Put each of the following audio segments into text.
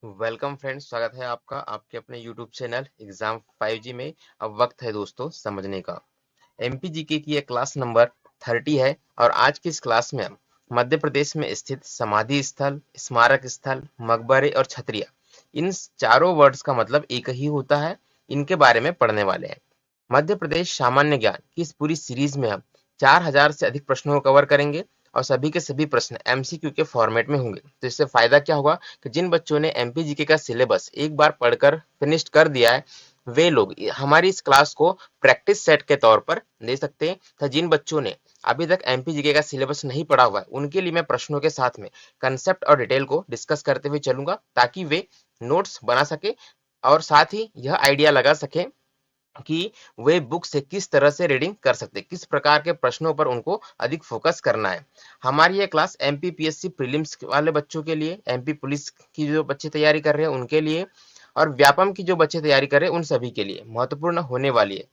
Welcome friends, स्वागत है आपका आपके अपने यूट्यूब चैनल एग्जाम 5G में। अब वक्त है दोस्तों समझने का। एमपीजीके की यह क्लास नंबर 30 है और आज की इस क्लास में हम मध्य प्रदेश में स्थित समाधि स्थल, स्मारक स्थल, मकबरे और छतरिया, इन चारों वर्ड्स का मतलब एक ही होता है, इनके बारे में पढ़ने वाले हैं। मध्य प्रदेश सामान्य ज्ञान की इस पूरी सीरीज में हम 4000 से अधिक प्रश्नों को कवर करेंगे और सभी के सभी प्रश्न एमसीक्यू के फॉर्मेट में होंगे। तो इससे फायदा क्या होगा कि जिन बच्चों ने एमपीजीके का सिलेबस एक बार पढ़कर फिनिश कर दिया है, वे लोग हमारी इस क्लास को प्रैक्टिस सेट के तौर पर ले सकते हैं। तो जिन बच्चों ने अभी तक एमपीजीके का सिलेबस नहीं पढ़ा हुआ है, उनके लिए मैं प्रश्नों के साथ में कंसेप्ट और डिटेल को डिस्कस करते हुए चलूंगा, ताकि वे नोट्स बना सके और साथ ही यह आइडिया लगा सके कि वे बुक से किस तरह से रीडिंग कर सकते हैं, किस प्रकार के प्रश्नों पर उनको अधिक फोकस करना है। हमारी ये क्लास एमपीपीएससी प्रीलिम्स वाले बच्चों के लिए, एमपी पुलिस की जो बच्चे तैयारी कर रहे हैं उनके लिए, और व्यापम की जो बच्चे तैयारी कर रहे हैं उन सभी के लिए महत्वपूर्ण होने वाली है।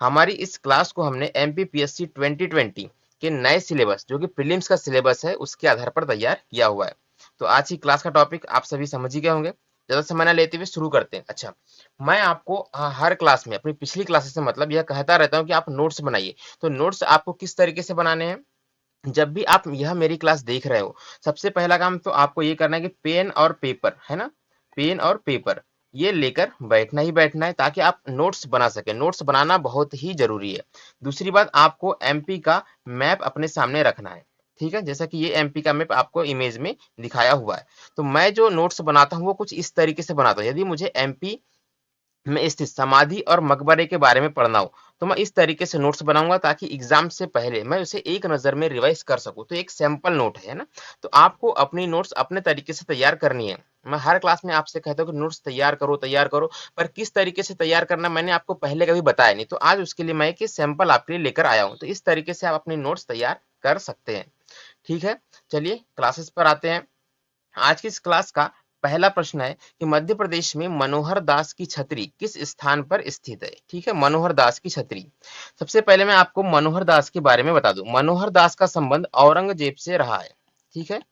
हमारी इस क्लास को हमने एमपीपीएससी 2020 के नए सिलेबस, जो कि प्रीलिम्स का सिलेबस है, उसके आधार पर तैयार किया हुआ है। तो आज की क्लास का टॉपिक आप सभी समझ ही गए होंगे। ज्यादा समय न लेते हुए शुरू करते हैं। अच्छा, मैं आपको हर क्लास में, अपनी पिछली क्लासेस से मतलब यह कहता रहता हूँ कि आप नोट्स बनाइए। तो नोट्स आपको किस तरीके से बनाने हैं? जब भी आप यह मेरी क्लास देख रहे हो, सबसे पहला काम तो आपको ये करना है कि पेन और पेपर, है ना, पेन और पेपर ये लेकर बैठना ही बैठना है, ताकि आप नोट्स बना सके। नोट्स बनाना बहुत ही जरूरी है। दूसरी बात, आपको एमपी का मैप अपने सामने रखना है। ठीक है, जैसा कि ये एमपी का मैप आपको इमेज में दिखाया हुआ है। तो मैं जो नोट्स बनाता हूँ वो कुछ इस तरीके से बनाता हूँ। यदि मुझे एमपी में स्थित समाधि और मकबरे के बारे में पढ़ना हो, तो मैं इस तरीके से नोट्स बनाऊंगा, ताकि एग्जाम से पहले मैं उसे एक नजर में रिवाइज कर सकूं। तो एक सैंपल नोट है ना। तो आपको अपनी नोट्स अपने तरीके से तैयार करनी है। मैं हर क्लास में आपसे कहता हूँ कि नोट्स तैयार करो, पर किस तरीके से तैयार करना मैंने आपको पहले कभी बताया नहीं। तो आज उसके लिए मैं एक सैंपल आपके लिए लेकर आया हूँ। तो इस तरीके से आप अपनी नोट्स तैयार कर सकते हैं। ठीक है, चलिए क्लासेस पर आते हैं। आज की इस क्लास का पहला प्रश्न है कि मध्य प्रदेश में मनोहर दास की छतरी किस स्थान पर स्थित है। ठीक है, मनोहर दास की छतरी। सबसे पहले मैं आपको मनोहर दास के बारे में बता दूं। मनोहर दास का संबंध औरंगजेब से रहा है। ठीक है,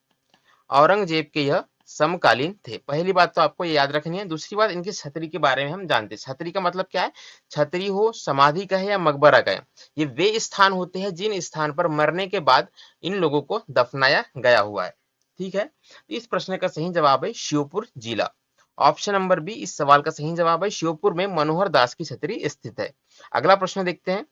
औरंगजेब के यह समकालीन थे। पहली बात तो आपको ये याद रखनी है। दूसरी बात, इनकी छतरी के बारे में हम जानते हैं। छतरी का मतलब क्या है? छतरी हो, समाधि कहे या मकबरा कहे, ये वे स्थान होते हैं जिन स्थान पर मरने के बाद इन लोगों को दफनाया गया हुआ है। ठीक है, इस प्रश्न का सही जवाब है श्योपुर जिला। ऑप्शन नंबर बी इस सवाल का सही जवाब है। श्योपुर में मनोहर दास की छतरी स्थित है। अगला प्रश्न देखते हैं।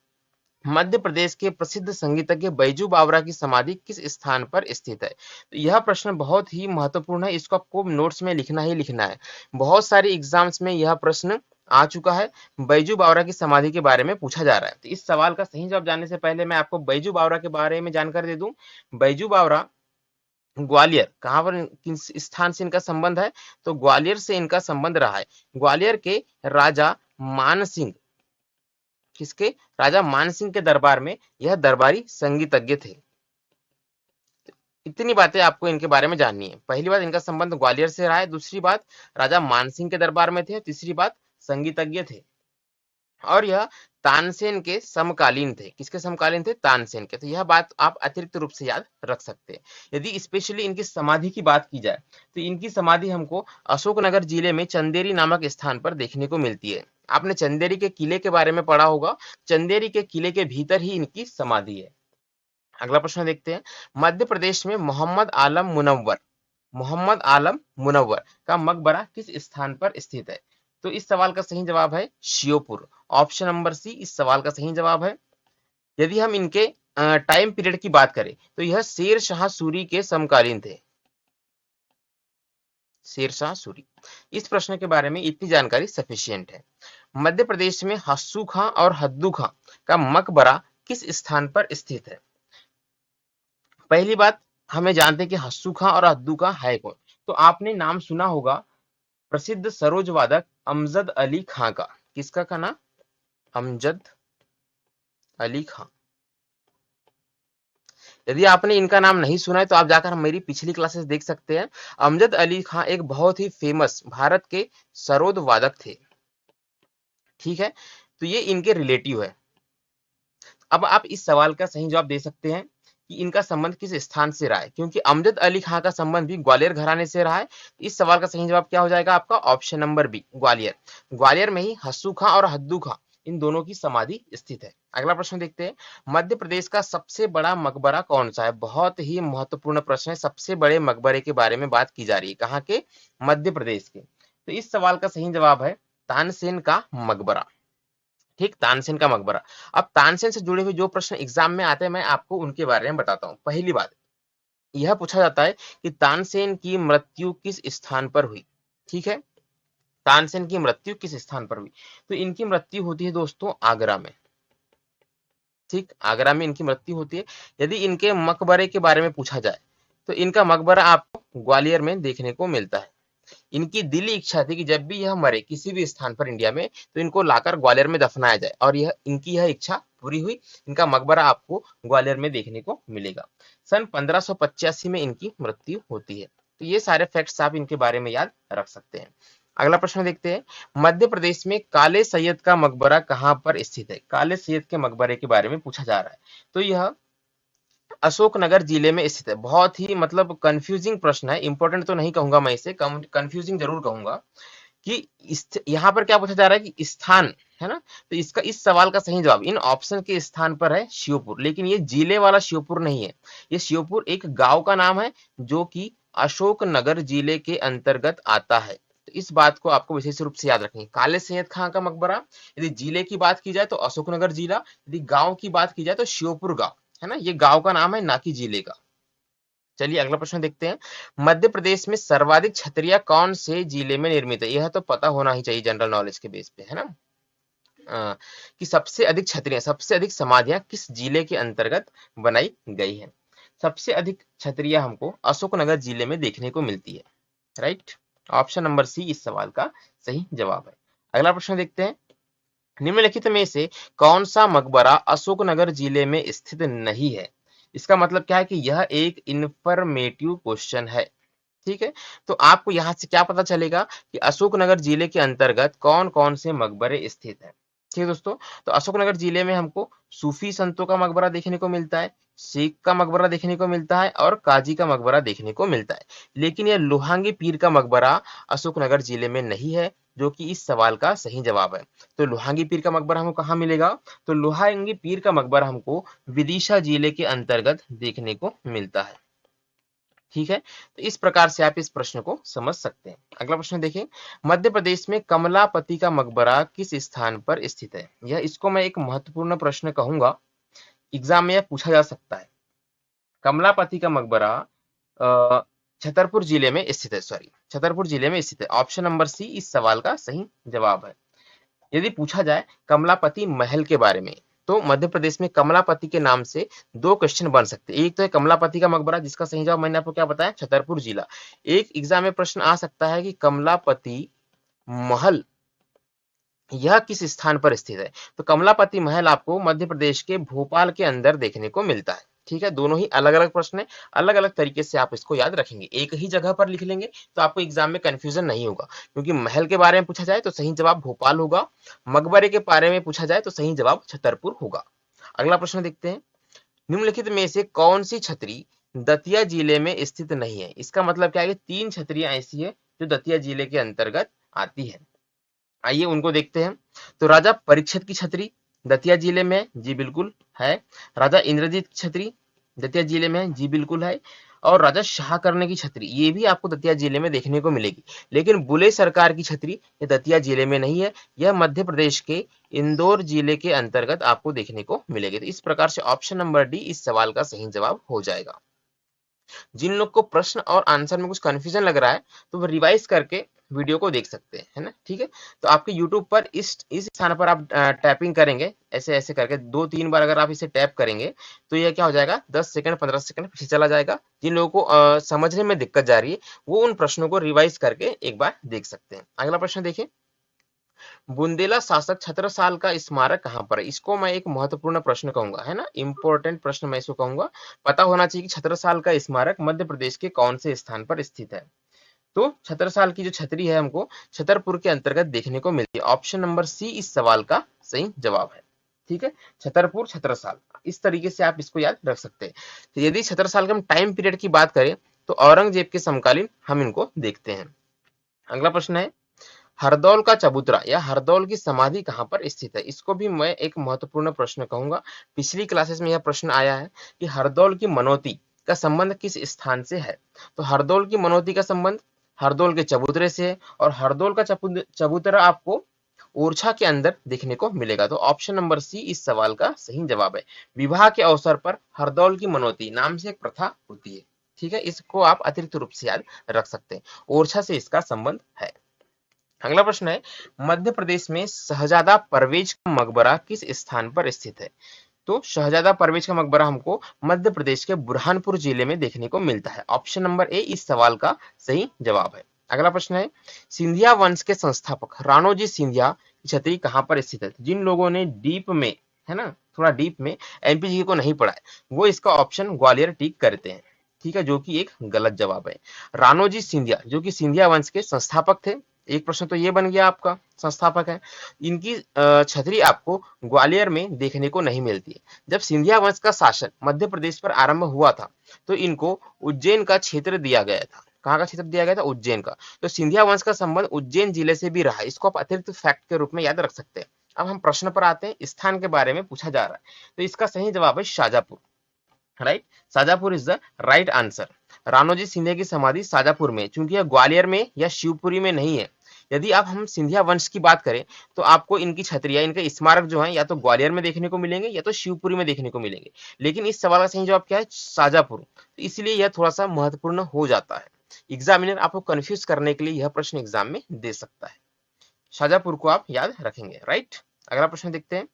मध्य प्रदेश के प्रसिद्ध संगीतज्ञ बैजू बावरा की समाधि किस स्थान पर स्थित है? तो यह प्रश्न बहुत ही महत्वपूर्ण है। इसको आपको नोट्स में लिखना ही लिखना है। बहुत सारे एग्जाम्स में यह प्रश्न आ चुका है। बैजू बावरा की समाधि के बारे में पूछा जा रहा है। तो इस सवाल का सही जवाब जानने से पहले मैं आपको बैजू बावरा के बारे में जानकारी दे दूं। बैजू बावरा ग्वालियर, कहां पर किस स्थान से इनका संबंध है? तो ग्वालियर से इनका संबंध रहा है। ग्वालियर के राजा मान सिंह, किसके? राजा मानसिंह के दरबार में यह दरबारी संगीतज्ञ थे। इतनी बातें आपको इनके बारे में जाननी है। पहली बात, इनका संबंध ग्वालियर से रहा है। दूसरी बात, राजा मानसिंह के दरबार में थे। तीसरी बात, संगीतज्ञ थे। और यह तानसेन के समकालीन थे। किसके समकालीन थे? तानसेन के। तो यह बात आप अतिरिक्त रूप से याद रख सकते हैं। यदि स्पेशली इनकी समाधि की बात की जाए, तो इनकी समाधि हमको अशोकनगर जिले में चंदेरी नामक स्थान पर देखने को मिलती है। आपने चंदेरी के किले के बारे में पढ़ा होगा। चंदेरी के किले के भीतर ही इनकी समाधि है। अगला प्रश्न देखते हैं। मध्य प्रदेश में मोहम्मद आलम मुनव्वर का मकबरा किस स्थान पर स्थित है? तो इस सवाल का सही जवाब है श्योपुर। ऑप्शन नंबर सी इस सवाल का सही जवाब है। यदि हम इनके टाइम पीरियड की बात करें, तो यह शेर शाह सूरी के समकालीन थे। शेर शाह सूरी। इस प्रश्न के बारे में इतनी जानकारी सफिशियंट है। मध्य प्रदेश में हस्सू खां और हद्दू खां का मकबरा किस स्थान पर स्थित है? पहली बात, हमें जानते हैं कि हस्सू खां और हद्दू खां है कौन। तो आपने नाम सुना होगा प्रसिद्ध सरोज वादक अमजद अली खां का। किसका का नाम? अमजद अली खां। यदि आपने इनका नाम नहीं सुना है, तो आप जाकर मेरी पिछली क्लासेस देख सकते हैं। अमजद अली खां एक बहुत ही फेमस भारत के सरोद वादक थे। ठीक है, तो ये इनके रिलेटिव है। अब आप इस सवाल का सही जवाब दे सकते हैं कि इनका संबंध किस स्थान से रहा है, क्योंकि अमजद अली खां का संबंध भी ग्वालियर घराने से रहा है। इस सवाल का सही जवाब क्या हो जाएगा आपका? Option number B, Gwalior. Gwalior में ही हस्सू खां और हद्दू खां इन दोनों की समाधि स्थित है। अगला प्रश्न देखते हैं, मध्य प्रदेश का सबसे बड़ा मकबरा कौन सा है? बहुत ही महत्वपूर्ण प्रश्न है, सबसे बड़े मकबरे के बारे में बात की जा रही है, कहाँ के? मध्य प्रदेश के। तो इस सवाल का सही जवाब है तानसेन का मकबरा। ठीक, तानसेन का मकबरा। अब तानसेन से जुड़े हुए जो प्रश्न एग्जाम में आते हैं मैं आपको उनके बारे में बताता हूँ। पहली बात यह पूछा जाता है कि तानसेन की मृत्यु किस स्थान पर हुई। ठीक है, तानसेन की मृत्यु किस स्थान पर हुई? तो इनकी मृत्यु होती है दोस्तों आगरा में। ठीक, आगरा में इनकी मृत्यु होती है। यदि इनके मकबरे के बारे में पूछा जाए तो इनका मकबरा आपको ग्वालियर में देखने को मिलता है। इनकी दिली इच्छा थी कि जब भी यह मरे किसी भी स्थान पर इंडिया में तो इनको लाकर ग्वालियर में दफनाया जाए, और यह इनकी यह इच्छा पूरी हुई। इनका मकबरा आपको ग्वालियर में देखने को मिलेगा। सन 1585 में इनकी मृत्यु होती है। तो ये सारे फैक्ट्स आप इनके बारे में याद रख सकते हैं। अगला प्रश्न देखते हैं, मध्य प्रदेश में काले सैयद का मकबरा कहाँ पर स्थित है? काले सैयद के मकबरे के बारे में पूछा जा रहा है। तो यह अशोकनगर जिले में स्थित है। बहुत ही मतलब कंफ्यूजिंग प्रश्न है, इंपॉर्टेंट तो नहीं कहूंगा मैं इसे, कंफ्यूजिंग जरूर कहूंगा कि यहाँ पर क्या पूछा जा रहा है कि स्थान है ना। तो इसका इस सवाल का सही जवाब इन ऑप्शन के स्थान पर है श्योपुर, लेकिन ये जिले वाला श्योपुर नहीं है। ये श्योपुर एक गांव का नाम है जो कि अशोकनगर जिले के अंतर्गत आता है। तो इस बात को आपको विशेष रूप से याद रखनी है। काले सैयद खां का मकबरा यदि जिले की बात की जाए तो अशोकनगर जिला, यदि गांव की बात की जाए तो श्योपुर गांव, है ना। ये गांव का नाम है ना कि जिले का। चलिए अगला प्रश्न देखते हैं, मध्य प्रदेश में सर्वाधिक छतरियां कौन से जिले में निर्मित है? यह तो पता होना ही चाहिए जनरल नॉलेज के बेस पे, है ना। कि सबसे अधिक छतरियां, सबसे अधिक समाधियां किस जिले के अंतर्गत बनाई गई है? सबसे अधिक छतरियां हमको अशोकनगर जिले में देखने को मिलती है। राइट, ऑप्शन नंबर सी इस सवाल का सही जवाब है। अगला प्रश्न देखते हैं, निम्नलिखित में से कौन सा मकबरा अशोकनगर जिले में स्थित नहीं है? इसका मतलब क्या है कि यह एक इंफॉर्मेटिव क्वेश्चन है। ठीक है, तो आपको यहां से क्या पता चलेगा कि अशोकनगर जिले के अंतर्गत कौन कौन से मकबरे स्थित हैं। ठीक है दोस्तों, तो अशोकनगर जिले में हमको सूफी संतों का मकबरा देखने को मिलता है, शेख का मकबरा देखने को मिलता है और काजी का मकबरा देखने को मिलता है। लेकिन यह लोहांगी पीर का मकबरा अशोकनगर जिले में नहीं है, जो कि इस सवाल का सही जवाब है। तो लोहांगी पीर का मकबरा हमको कहाँ मिलेगा? तो लोहांगी पीर का मकबरा हमको विदिशा जिले के अंतर्गत देखने को मिलता है। ठीक है, तो इस प्रकार से आप इस प्रश्न को समझ सकते हैं। अगला प्रश्न देखें, मध्य प्रदेश में कमलापति का मकबरा किस स्थान पर स्थित है? यह इसको मैं एक महत्वपूर्ण प्रश्न कहूंगा, एग्जाम में यह पूछा जा सकता है। कमलापति का मकबरा छतरपुर जिले में स्थित है, सॉरी छतरपुर जिले में स्थित है। ऑप्शन नंबर सी इस सवाल का सही जवाब है। यदि पूछा जाए कमलापति महल के बारे में तो मध्य प्रदेश में कमलापति के नाम से दो क्वेश्चन बन सकते हैं। एक तो है कमलापति का मकबरा जिसका सही जवाब मैंने आपको क्या बताया, छतरपुर जिला। एक एग्जाम में प्रश्न आ सकता है कि कमलापति महल यह किस स्थान पर स्थित है? तो कमलापति महल आपको मध्य प्रदेश के भोपाल के अंदर देखने को मिलता है। ठीक है, दोनों ही अलग अलग प्रश्न है, अलग अलग तरीके से आप इसको याद रखेंगे। एक ही जगह पर लिख लेंगे तो आपको एग्जाम में कंफ्यूजन नहीं होगा, क्योंकि महल के बारे में पूछा जाए तो सही जवाब भोपाल होगा, मकबरे के बारे में पूछा जाए तो सही जवाब छतरपुर होगा। अगला प्रश्न देखते हैं, निम्नलिखित में से कौन सी छतरी दतिया जिले में स्थित नहीं है? इसका मतलब क्या है कि तीन छतरियां ऐसी है जो दतिया जिले के अंतर्गत आती है। आइए उनको देखते हैं। तो राजा परीक्षित की छतरी दतिया जिले में है, जी बिल्कुल है। राजा इंद्रजीत की छतरी दतिया जिले में है, जी बिल्कुल है। और राजा शाहकर्ण की छतरी ये भी आपको दतिया जिले में देखने को मिलेगी। लेकिन बुले सरकार की छतरी ये दतिया जिले में नहीं है, यह मध्य प्रदेश के इंदौर जिले के अंतर्गत आपको देखने को मिलेगी। तो इस प्रकार से ऑप्शन नंबर डी इस सवाल का सही जवाब हो जाएगा। जिन लोग को प्रश्न और आंसर में कुछ कंफ्यूजन लग रहा है तो वो रिवाइज करके वीडियो को देख सकते हैं, है ना। ठीक है, तो आपके YouTube पर इस स्थान पर आप टैपिंग करेंगे, ऐसे ऐसे करके 2-3 बार अगर आप इसे टैप करेंगे तो यह क्या हो जाएगा, 10 सेकंड 15 सेकंड पीछे चला जाएगा। जिन लोगों को समझने में दिक्कत जा रही है वो उन प्रश्नों को रिवाइज करके एक बार देख सकते हैं। अगला प्रश्न देखिए, बुंदेला शासक छत्रसाल का स्मारक कहां पर है? इसको मैं एक महत्वपूर्ण प्रश्न कहूंगा, है ना, इंपॉर्टेंट प्रश्न मैं इसको कहूंगा। पता होना चाहिए कि छत्रसाल का स्मारक मध्य प्रदेश के कौन से स्थान पर स्थित है? तो छत्रसाल की जो छतरी है हमको छतरपुर के अंतर्गत देखने को मिलती है। ऑप्शन नंबर सी इस सवाल का सही जवाब है। ठीक है, छतरपुर छत्रसाल, इस तरीके से आप इसको याद रख सकते हैं। तो यदि छत्रसाल के हम टाइम पीरियड की बात करें तो औरंगजेब के समकालीन हम इनको देखते हैं। अगला प्रश्न है, हरदौल का चबूतरा या हरदौल की समाधि कहां पर स्थित है? इसको भी मैं एक महत्वपूर्ण प्रश्न कहूंगा। पिछली क्लासेस में यह प्रश्न आया है कि हरदौल की मनोती का संबंध किस स्थान से है। तो हरदौल की मनोती का संबंध हरदौल के चबूतरे से है, और हरदौल का चबूतरा आपको ओरछा के अंदर देखने को मिलेगा। तो ऑप्शन नंबर सी इस सवाल का सही जवाब है। विवाह के अवसर पर हरदौल की मनोती नाम से एक प्रथा होती है, ठीक है, इसको आप अतिरिक्त रूप से याद रख सकते हैं। ओरछा से इसका संबंध है। अगला प्रश्न है, मध्य प्रदेश में शहजादा परवेज का मकबरा किस स्थान पर स्थित है? तो शहजादा परवेज का मकबरा हमको मध्य प्रदेश के बुरहानपुर जिले में देखने को मिलता है। ऑप्शन नंबर ए इस सवाल का सही जवाब है। अगला प्रश्न है, सिंधिया वंश के संस्थापक राणोजी सिंधिया की छतरी कहां पर स्थित है? जिन लोगों ने डीप में, है ना, थोड़ा डीप में एमपीजी को नहीं पढ़ा है, वो इसका ऑप्शन ग्वालियर टिक करते हैं, ठीक है, जो कि एक गलत जवाब है। राणोजी सिंधिया जो कि सिंधिया वंश के संस्थापक थे, एक प्रश्न तो ये बन गया आपका, संस्थापक है। इनकी छतरी आपको ग्वालियर में देखने को नहीं मिलती है। जब सिंधिया वंश का शासन मध्य प्रदेश पर आरंभ हुआ था तो इनको उज्जैन का क्षेत्र दिया गया था। कहाँ का क्षेत्र दिया गया था? उज्जैन का। तो सिंधिया वंश का संबंध उज्जैन जिले से भी रहा है, इसको आप अतिरिक्त फैक्ट के रूप में याद रख सकते हैं। अब हम प्रश्न पर आते हैं, स्थान के बारे में पूछा जा रहा है, तो इसका सही जवाब है Shajapur, right. Shajapur is the right answer. Ranoji Scindia की समाधि शाजापुर में, चूंकि यह ग्वालियर में या शिवपुरी में नहीं है। यदि आप हम सिंधिया वंश की बात करें तो आपको इनकी छतरियां, इनके स्मारक जो हैं या तो ग्वालियर में देखने को मिलेंगे या तो शिवपुरी में देखने को मिलेंगे। लेकिन इस सवाल का सही जवाब क्या है? शाजापुर। तो इसलिए यह थोड़ा सा महत्वपूर्ण हो जाता है। एग्जामिनर आपको कंफ्यूज करने के लिए यह प्रश्न एग्जाम में दे सकता है। शाजापुर को आप याद रखेंगे, राइट। अगला प्रश्न देखते हैं,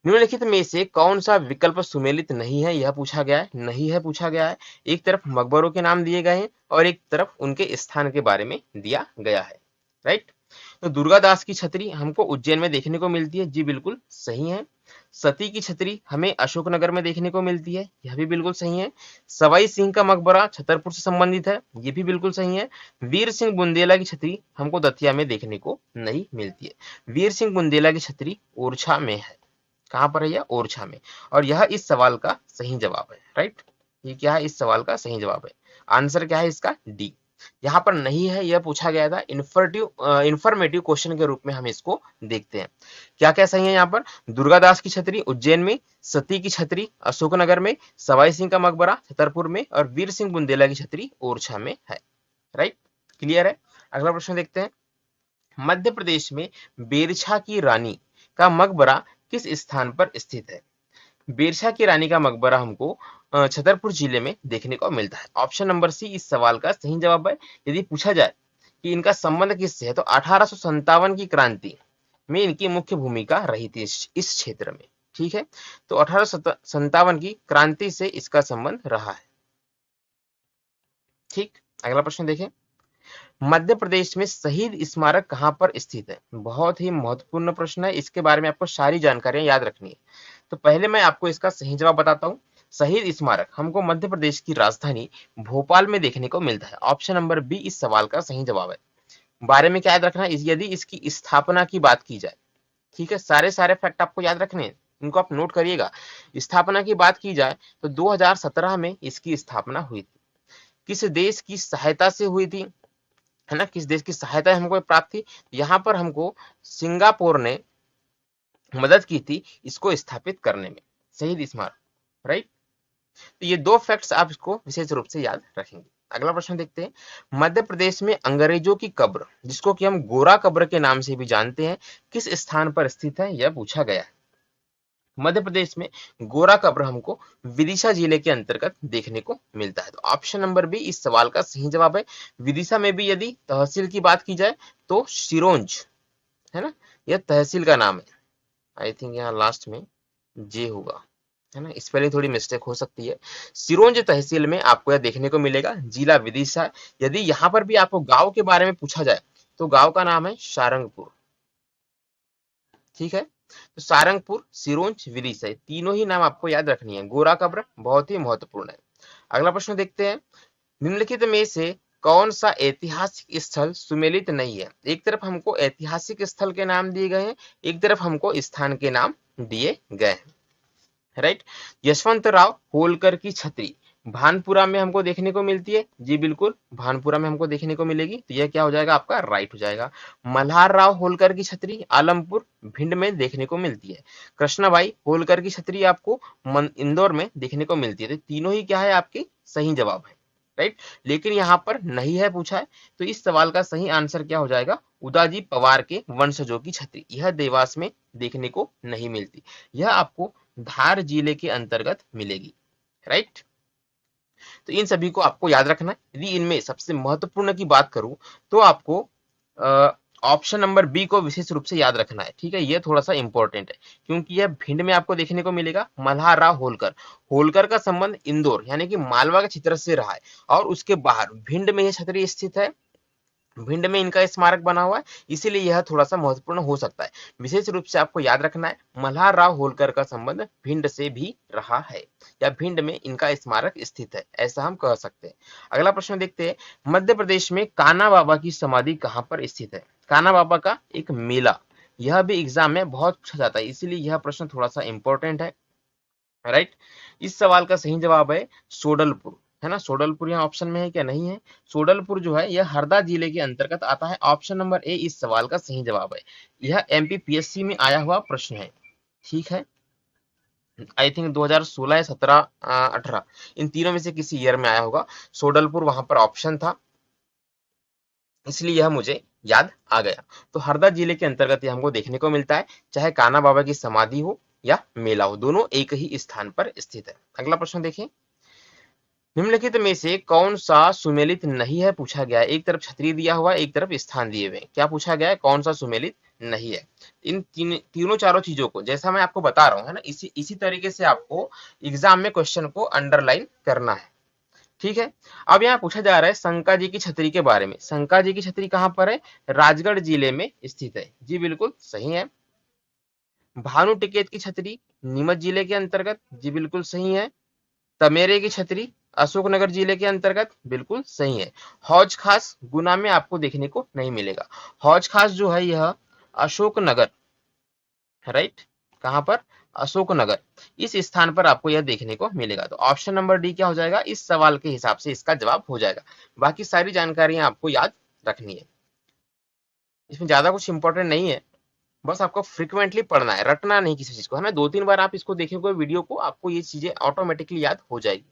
निम्नलिखित में से कौन सा विकल्प सुमेलित नहीं है? यह पूछा गया है, नहीं है पूछा गया है। एक तरफ मकबरों के नाम दिए गए हैं और एक तरफ उनके स्थान के बारे में दिया गया है, राइट। तो दुर्गादास की छतरी हमको उज्जैन में देखने को मिलती है, जी बिल्कुल सही है। सती की छतरी हमें अशोकनगर में देखने को मिलती है, यह भी बिल्कुल सही है। सवाई सिंह का मकबरा छतरपुर से संबंधित है, ये भी बिल्कुल सही है। वीर सिंह बुंदेला की छतरी हमको दतिया में देखने को नहीं मिलती है। वीर सिंह बुंदेला की छतरी ओरछा में है। कहां पर है यह? ओरछा में। और यह इस सवाल का सही जवाब है, राइट। ये क्या है? इस सवाल का सही जवाब है। आंसर क्या है इसका? डी। यहाँ पर नहीं है, यह पूछा गया था इंफॉर्मेटिव क्वेश्चन के रूप में हम इसको देखते हैं। क्या क्या सही है यहाँ पर? दुर्गादास की छतरी उज्जैन में, सती की छतरी अशोकनगर में, सवाई सिंह का मकबरा छतरपुर में और वीर सिंह बुंदेला की छतरी ओरछा में है, राइट। क्लियर है। अगला प्रश्न देखते हैं, मध्य प्रदेश में बेरछा की रानी का मकबरा किस स्थान पर स्थित है? बेरछा की रानी का मकबरा हमको छतरपुर जिले में देखने को मिलता है। ऑप्शन नंबर सी इस सवाल का सही जवाब है। यदि पूछा जाए कि इनका संबंध किससे है तो 1857 की क्रांति में इनकी मुख्य भूमिका रही थी इस क्षेत्र में, ठीक है। तो 1857 की क्रांति से इसका संबंध रहा है, ठीक। अगला प्रश्न देखें, मध्य प्रदेश में शहीद स्मारक कहां पर स्थित है? बहुत ही महत्वपूर्ण प्रश्न है, इसके बारे में आपको सारी जानकारियां याद रखनी है। तो पहले मैं आपको इसका सही जवाब बताता हूं। शहीद स्मारक हमको मध्य प्रदेश की राजधानी भोपाल में देखने को मिलता है। ऑप्शन नंबर बी इस सवाल का सही जवाब है। बारे में क्या याद रखना है? यदि इसकी स्थापना की बात की जाए, ठीक है, सारे फैक्ट आपको याद रखने हैं, इनको आप नोट करिएगा। स्थापना की बात की जाए तो 2017 में इसकी स्थापना हुई थी। किस देश की सहायता से हुई थी, है ना, किस देश की सहायता हमको प्राप्त थी? यहाँ पर हमको सिंगापुर ने मदद की थी इसको स्थापित करने में, शहीद स्मारक, राइट। तो ये दो फैक्ट्स आप इसको विशेष रूप से याद रखेंगे। अगला प्रश्न देखते हैं, मध्य प्रदेश में अंग्रेजों की कब्र, जिसको कि हम गोरा कब्र के नाम से भी जानते हैं, किस स्थान पर स्थित है? यह पूछा गया है। मध्य प्रदेश में गोरा कब्र हमको विदिशा जिले के अंतर्गत देखने को मिलता है। तो ऑप्शन नंबर बी इस सवाल का सही जवाब है। विदिशा में भी यदि तहसील की बात की जाए तो सिरोंज, है ना, यह तहसील का नाम है। आई थिंक यहाँ लास्ट में जे होगा, है ना, स्पेलिंग थोड़ी मिस्टेक हो सकती है। सिरोंज तहसील में आपको यह देखने को मिलेगा, जिला विदिशा। यदि यहाँ पर भी आपको गांव के बारे में पूछा जाए तो गांव का नाम है सारंगपुर, ठीक है। तो सारंगपुर, सिरोंज, विदिशा, तीनों ही नाम आपको याद रखनी है। गोरा कब्र बहुत ही महत्वपूर्ण है। अगला प्रश्न देखते हैं, निम्नलिखित में से कौन सा ऐतिहासिक स्थल सुमेलित नहीं है? एक तरफ हमको ऐतिहासिक स्थल के नाम दिए गए हैं, एक तरफ हमको स्थान के नाम दिए गए हैं। राइट। यशवंतराव होलकर की छतरी भानपुरा में हमको देखने को मिलती है, जी बिल्कुल भानपुरा में हमको देखने को मिलेगी, तो यह क्या हो जाएगा आपका राइट हो जाएगा। मल्हार राव होलकर की छतरी आलमपुर भिंड में देखने को मिलती है। कृष्णाबाई होलकर की छतरी आपको इंदौर में देखने को मिलती है। तो तीनों ही क्या है आपके सही जवाब है। राइट। लेकिन यहाँ पर नहीं है पूछा है, तो इस सवाल का सही आंसर क्या हो जाएगा, उदाजी पवार के वंशजों की छतरी, यह देवास में देखने को नहीं मिलती, यह आपको धार जिले के अंतर्गत मिलेगी। राइट। तो इन सभी को आपको याद रखना है। यदि इनमें सबसे महत्वपूर्ण की बात करूं तो आपको ऑप्शन नंबर बी को विशेष रूप से याद रखना है। ठीक है, ये थोड़ा सा इंपॉर्टेंट है क्योंकि यह भिंड में आपको देखने को मिलेगा। मल्हार राव होलकर, होलकर का संबंध इंदौर यानी कि मालवा के क्षेत्र से रहा है और उसके बाहर भिंड में यह छतरी स्थित है। भिंड में इनका स्मारक बना हुआ है, इसीलिए यह थोड़ा सा महत्वपूर्ण हो सकता है। विशेष रूप से आपको याद रखना है मल्हार राव होलकर का संबंध भिंड से भी रहा है या भिंड में इनका स्मारक स्थित है, ऐसा हम कह सकते हैं। अगला प्रश्न देखते हैं, मध्य प्रदेश में कान्हा बाबा की समाधि कहां पर स्थित है। कान्हा बाबा का एक मेला, यह भी एग्जाम में बहुत पूछा जाता है, इसीलिए यह प्रश्न थोड़ा सा इंपॉर्टेंट है। राइट। इस सवाल का सही जवाब है सोडलपुर, है ना। सोडलपुर यहाँ ऑप्शन में है क्या, नहीं है। सोडलपुर जो है यह हरदा जिले के अंतर्गत आता है। ऑप्शन नंबर ए इस सवाल का सही जवाब है। यह एमपीपीएससी में आया हुआ प्रश्न है। ठीक है, आई थिंक 2016 या 17 18 इन तीनों में से किसी ईयर में आया होगा। सोडलपुर वहां पर ऑप्शन था, इसलिए यह मुझे याद आ गया। तो हरदा जिले के अंतर्गत यह हमको देखने को मिलता है, चाहे कान्हा बाबा की समाधि हो या मेला हो, दोनों एक ही स्थान पर स्थित है। अगला प्रश्न देखें, निम्नलिखित में से कौन सा सुमेलित नहीं है पूछा गया है। एक तरफ छतरी दिया हुआ है, एक तरफ स्थान दिए हुए हैं। क्या पूछा गया है, कौन सा सुमेलित नहीं है। इन तीनों चारों चीजों को जैसा मैं आपको बता रहा हूं, है ना, इसी तरीके से आपको एग्जाम में क्वेश्चन को अंडरलाइन करना है। ठीक है, अब यहाँ पूछा जा रहा है शंका जी की छतरी के बारे में। शंका जी की छतरी कहां पर है, राजगढ़ जिले में स्थित है, जी बिल्कुल सही है। भानु टिकैत की छतरी नीमच जिले के अंतर्गत, जी बिल्कुल सही है। तमेरे की छतरी अशोकनगर जिले के अंतर्गत, बिल्कुल सही है। हौज खास गुना में आपको देखने को नहीं मिलेगा। हौज खास जो है यह अशोकनगर, राइट, कहां पर, अशोकनगर, इस स्थान पर आपको यह देखने को मिलेगा। तो ऑप्शन नंबर डी क्या हो जाएगा, इस सवाल के हिसाब से इसका जवाब हो जाएगा। बाकी सारी जानकारियां आपको याद रखनी है, इसमें ज्यादा कुछ इंपॉर्टेंट नहीं है, बस आपको फ्रिक्वेंटली पढ़ना है, रटना नहीं किसी चीज को, है ना। 2-3 बार आप इसको देखोगे वीडियो को, आपको ये चीजें ऑटोमेटिकली याद हो जाएगी।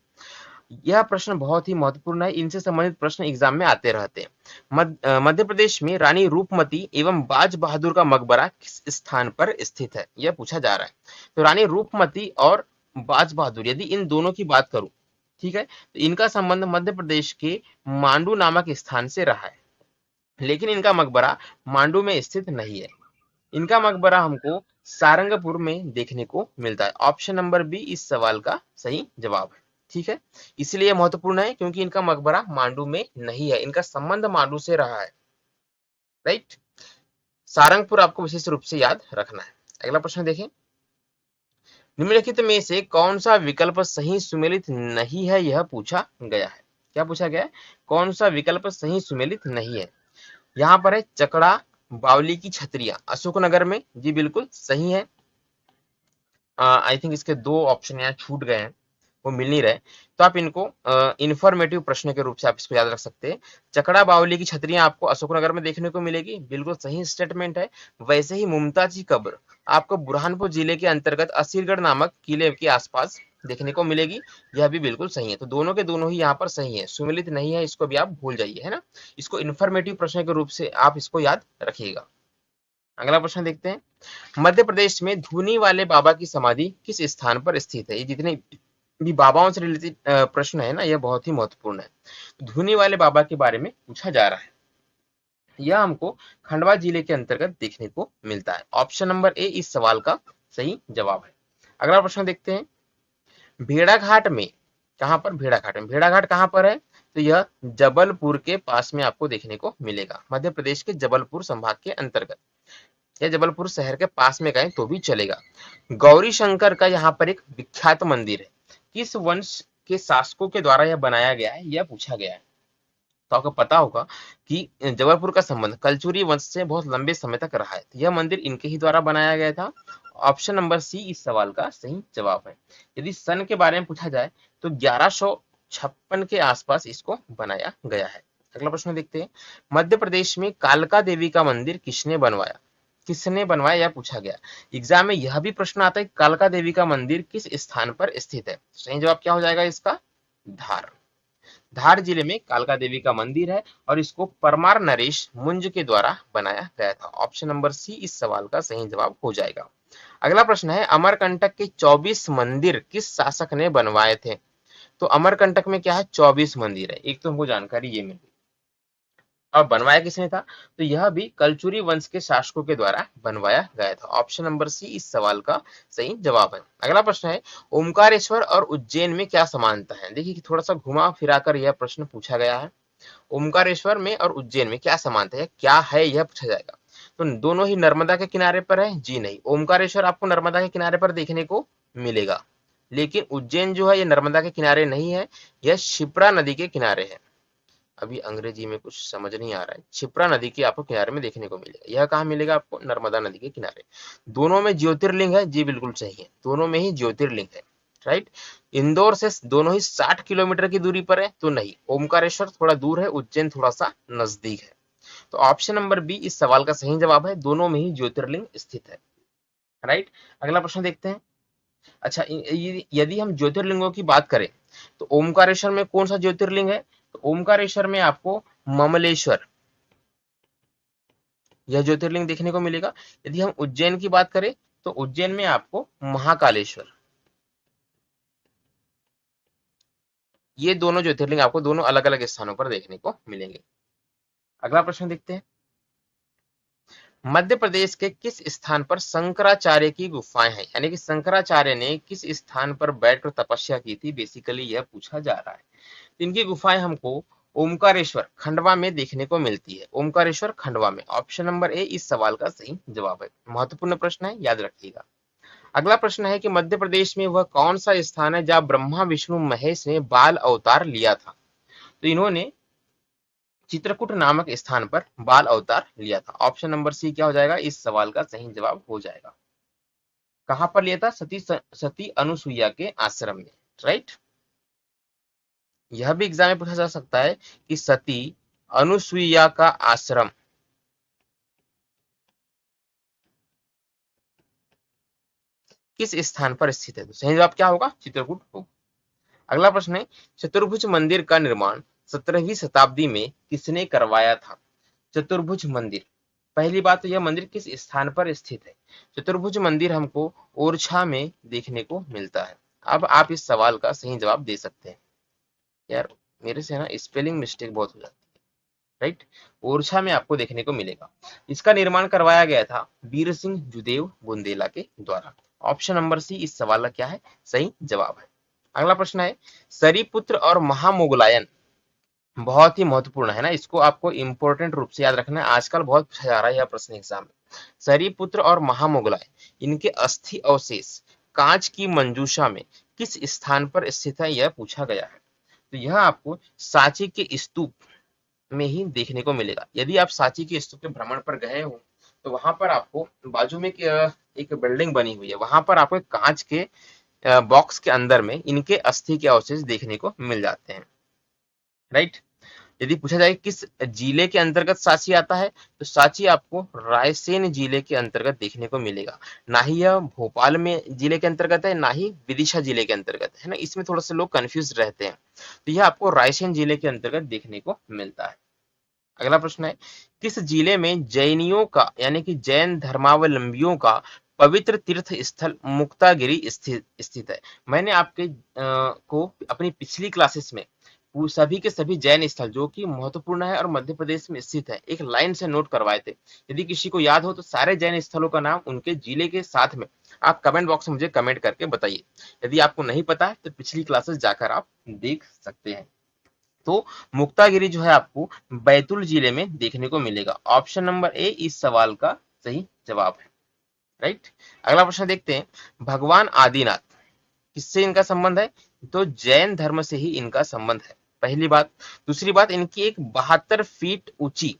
यह प्रश्न बहुत ही महत्वपूर्ण है, इनसे संबंधित प्रश्न एग्जाम में आते रहते हैं। मध्य प्रदेश में रानी रूपमती एवं बाज बहादुर का मकबरा किस स्थान पर स्थित है, यह पूछा जा रहा है। तो रानी रूपमती और बाज बहादुर, यदि इन दोनों की बात करूं, ठीक है, तो इनका संबंध मध्य प्रदेश के मांडू नामक स्थान से रहा है, लेकिन इनका मकबरा मांडू में स्थित नहीं है। इनका मकबरा हमको सारंगपुर में देखने को मिलता है। ऑप्शन नंबर बी इस सवाल का सही जवाब है। ठीक है, इसलिए महत्वपूर्ण है क्योंकि इनका मकबरा मांडू में नहीं है, इनका संबंध मांडू से रहा है। राइट, सारंगपुर आपको विशेष रूप से याद रखना है। अगला प्रश्न देखें, निम्नलिखित में से कौन सा विकल्प सही सुमेलित नहीं है, यह पूछा गया है। क्या पूछा गया है, कौन सा विकल्प सही सुमेलित नहीं है। यहाँ पर है चकड़ा बावली की छतरियां अशोकनगर में, जी बिल्कुल सही है। आई थिंक इसके 2 ऑप्शन यहाँ छूट गए हैं, वो मिल नहीं रहे, तो आप इनको इंफॉर्मेटिव प्रश्न के रूप से आप इसको याद रख सकते हैं। चकड़ा बावली की छतरियां आपको अशोकनगर में देखने को मिलेगी, बिल्कुल सही स्टेटमेंट है। वैसे ही मुमताज की कब्र आपको बुरहानपुर जिले के अंतर्गत असीरगढ़ नामक किले के आसपास देखने को मिलेगी, यह भी बिल्कुल सही है। तो दोनों के दोनों ही यहाँ पर सही है, सुमिलित नहीं है, इसको भी आप भूल जाइए, है ना। इसको इंफॉर्मेटिव प्रश्न के रूप से आप इसको याद रखिएगा। अगला प्रश्न देखते हैं, मध्य प्रदेश में धूनी वाले बाबा की समाधि किस स्थान पर स्थित है। ये जितने भी बाबाओं से रिलेटेड प्रश्न है ना, यह बहुत ही महत्वपूर्ण है। धूनी वाले बाबा के बारे में पूछा जा रहा है, यह हमको खंडवा जिले के अंतर्गत देखने को मिलता है। ऑप्शन नंबर ए इस सवाल का सही जवाब है। अगला प्रश्न देखते हैं, भेड़ाघाट में, कहां पर, भेड़ाघाट में, भेड़ाघाट कहां पर है, तो यह जबलपुर के पास में आपको देखने को मिलेगा, मध्य प्रदेश के जबलपुर संभाग के अंतर्गत, या जबलपुर शहर के पास में कहें तो भी चलेगा। गौरी शंकर का यहाँ पर एक विख्यात मंदिर है, किस वंश के शासकों के द्वारा यह बनाया गया है, यह पूछा गया है। तो आपको पता होगा कि जबलपुर का संबंध कलचुरी वंश से बहुत लंबे समय तक रहा है, तो यह मंदिर इनके ही द्वारा बनाया गया था। ऑप्शन नंबर सी इस सवाल का सही जवाब है। यदि सन के बारे में पूछा जाए तो 1156 के आसपास इसको बनाया गया है। अगला प्रश्न देखते हैं, मध्य प्रदेश में कालका देवी का मंदिर किसने बनवाया? किसने बनवाया यह पूछा गया। एग्जाम में यह भी प्रश्न आता है, कालका देवी का मंदिर किस स्थान पर स्थित है? सही जवाब क्या हो जाएगा इसका? धार। धार जिले में कालका देवी का मंदिर है और इसको परमार नरेश मुंज के द्वारा बनाया गया था। ऑप्शन नंबर सी इस सवाल का सही जवाब हो जाएगा। अगला प्रश्न है, अमरकंटक के 24 मंदिर किस शासक ने बनवाए थे? तो अमरकंटक में क्या है? 24 मंदिर है। एक तो हमको जानकारी ये मिली, और बनवाया किसने था? तो यह भी कलचुरी वंश के शासकों के द्वारा बनवाया गया था। ऑप्शन नंबर सी इस सवाल का सही जवाब है। अगला प्रश्न है, ओमकारेश्वर और उज्जैन में क्या समानता है? देखिए कि थोड़ा सा घुमा फिरा कर यह प्रश्न पूछा गया है। ओमकारेश्वर में और उज्जैन में क्या समानता है, क्या है, यह पूछा जाएगा। तो दोनों ही नर्मदा के किनारे पर है? जी नहीं, ओमकारेश्वर आपको नर्मदा के किनारे पर देखने को मिलेगा, लेकिन उज्जैन जो है ये नर्मदा के किनारे नहीं है, यह शिप्रा नदी के किनारे है। अभी अंग्रेजी में कुछ समझ नहीं आ रहा है। क्षिप्रा नदी के आपको किनारे में देखने को मिलेगा। यह कहाँ मिलेगा आपको? नर्मदा नदी के किनारे। दोनों में ज्योतिर्लिंग है? जी बिल्कुल सही है, दोनों में ही ज्योतिर्लिंग है। राइट। इंदौर से दोनों ही 60 किलोमीटर की दूरी पर है? तो नहीं, ओमकारेश्वर थोड़ा दूर है, उज्जैन थोड़ा सा नजदीक है। तो ऑप्शन नंबर बी इस सवाल का सही जवाब है, दोनों में ही ज्योतिर्लिंग स्थित है। राइट। अगला प्रश्न देखते हैं। अच्छा, यदि हम ज्योतिर्लिंगों की बात करें तो ओमकारेश्वर में कौन सा ज्योतिर्लिंग है? तो ओमकारेश्वर में आपको ममलेश्वर यह ज्योतिर्लिंग देखने को मिलेगा। यदि हम उज्जैन की बात करें तो उज्जैन में आपको महाकालेश्वर, ये दोनों ज्योतिर्लिंग आपको दोनों अलग अलग स्थानों पर देखने को मिलेंगे। अगला प्रश्न देखते हैं, मध्य प्रदेश के किस स्थान पर शंकराचार्य की गुफाएं हैं? यानी कि शंकराचार्य ने किस स्थान पर बैठकर तपस्या की थी, बेसिकली यह पूछा जा रहा है। इनकी गुफाएं हमको ओमकारेश्वर खंडवा में देखने को मिलती है। ओमकारेश्वर खंडवा में। ऑप्शन नंबर ए इस सवाल का सही जवाब है। महत्वपूर्ण प्रश्न है, याद रखिएगा। अगला प्रश्न है कि मध्य प्रदेश में वह कौन सा स्थान है जहां ब्रह्मा विष्णु महेश ने बाल अवतार लिया था? तो इन्होंने चित्रकूट नामक स्थान पर बाल अवतार लिया था। ऑप्शन नंबर सी क्या हो जाएगा? इस सवाल का सही जवाब हो जाएगा। कहां पर लिया था? सती अनुसुईया के आश्रम में। राइट। यह भी एग्जाम में पूछा जा सकता है कि सती अनुसुईया का आश्रम किस स्थान पर स्थित है? तो सही जवाब क्या होगा? चित्रकूट होगा। अगला प्रश्न है, चतुर्भुज मंदिर का निर्माण 17वीं शताब्दी में किसने करवाया था? चतुर्भुज मंदिर, पहली बात तो यह मंदिर किस स्थान पर स्थित है? चतुर्भुज मंदिर हमको ओरछा में देखने को मिलता है। अब आप इस सवाल का सही जवाब दे सकते हैं। यार मेरे से ना स्पेलिंग मिस्टेक बहुत हो जाती है। राइट। ओरछा में आपको देखने को मिलेगा। इसका निर्माण करवाया गया था वीर सिंह जुदेव बुंदेला के द्वारा। ऑप्शन नंबर सी इस सवाल का क्या है? सही जवाब है। अगला प्रश्न है, सरीपुत्र और महामुगलायन बहुत ही महत्वपूर्ण है ना, इसको आपको इंपॉर्टेंट रूप से याद रखना है। आजकल बहुत पूछा जा रहा है यह प्रश्न एग्जाम में। सरीपुत्र और महामुगलायन इनके अस्थि अवशेष कांच की मंजूषा में किस स्थान पर स्थित है, यह पूछा गया है। तो यह आपको सांची के स्तूप में ही देखने को मिलेगा। यदि आप सांची के स्तूप के भ्रमण पर गए हो तो वहां पर आपको बाजू में एक बिल्डिंग बनी हुई है, वहां पर आपको एक कांच के बॉक्स के अंदर में इनके अस्थि के अवशेष देखने को मिल जाते हैं। राइट। यदि पूछा जाए किस जिले के अंतर्गत सांची आता है, तो सांची आपको रायसेन जिले के अंतर्गत देखने को मिलेगा। ना ही यह भोपाल में जिले के अंतर्गत है, ना ही विदिशा जिले के अंतर्गत है ना, इसमें थोड़ा सा लोग कंफ्यूज रहते हैं। तो यह आपको रायसेन जिले के अंतर्गत देखने को मिलता है। अगला प्रश्न है, किस जिले में जैनियों का यानी कि जैन धर्मावलंबियों का पवित्र तीर्थ स्थल मुक्तागिरी स्थित है? मैंने आपके को अपनी पिछली क्लासेस में वो सभी के सभी जैन स्थल जो कि महत्वपूर्ण है और मध्य प्रदेश में स्थित है एक लाइन से नोट करवाए थे। यदि किसी को याद हो तो सारे जैन स्थलों का नाम उनके जिले के साथ में आप कमेंट बॉक्स में मुझे कमेंट करके बताइए। यदि आपको नहीं पता है तो पिछली क्लासेस जाकर आप देख सकते हैं। तो मुक्तागिरी जो है आपको बैतूल जिले में देखने को मिलेगा। ऑप्शन नंबर ए इस सवाल का सही जवाब है। राइट। अगला प्रश्न देखते हैं, भगवान आदिनाथ किससे इनका संबंध है? तो जैन धर्म से ही इनका संबंध है, पहली बात। दूसरी बात, इनकी एक 72 फीट ऊंची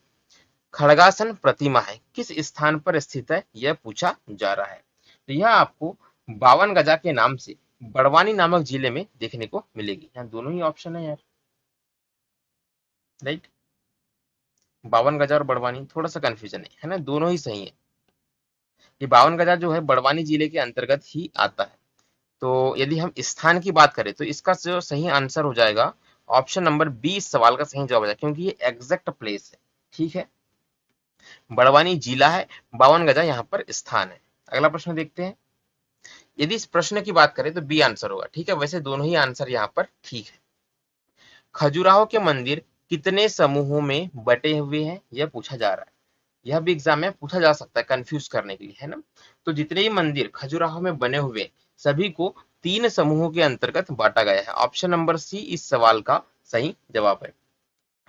खड़गासन प्रतिमा है, किस स्थान पर स्थित है यह पूछा जा रहा है। तो यह आपको 52 गजा के नाम से बड़वानी नामक जिले में देखने को मिलेगी। यहाँ दोनों ही ऑप्शन है यार, राइट। 52 गजा और बड़वानी थोड़ा सा कंफ्यूजन है ना, दोनों ही सही है। ये 52 गजा जो है बड़वानी जिले के अंतर्गत ही आता है। तो यदि हम स्थान की बात करें तो इसका जो सही आंसर हो जाएगा ऑप्शन नंबर बी, इस सवाल का सही जवाब हो जाएगा, क्योंकि ये एग्जैक्ट प्लेस है। ठीक है, बड़वानी जिला है, 52 गजा यहाँ पर स्थान है। अगला प्रश्न देखते हैं। यदि इस प्रश्न की बात करें तो बी आंसर होगा। ठीक है, वैसे दोनों ही आंसर यहाँ पर ठीक है। खजुराहो के मंदिर कितने समूहों में बटे हुए हैं, यह पूछा जा रहा है। यह भी एग्जाम में पूछा जा सकता है कंफ्यूज करने के लिए, है ना। तो जितने भी मंदिर खजुराहो में बने हुए सभी को 3 समूहों के अंतर्गत बांटा गया है। ऑप्शन नंबर सी इस सवाल का सही जवाब है।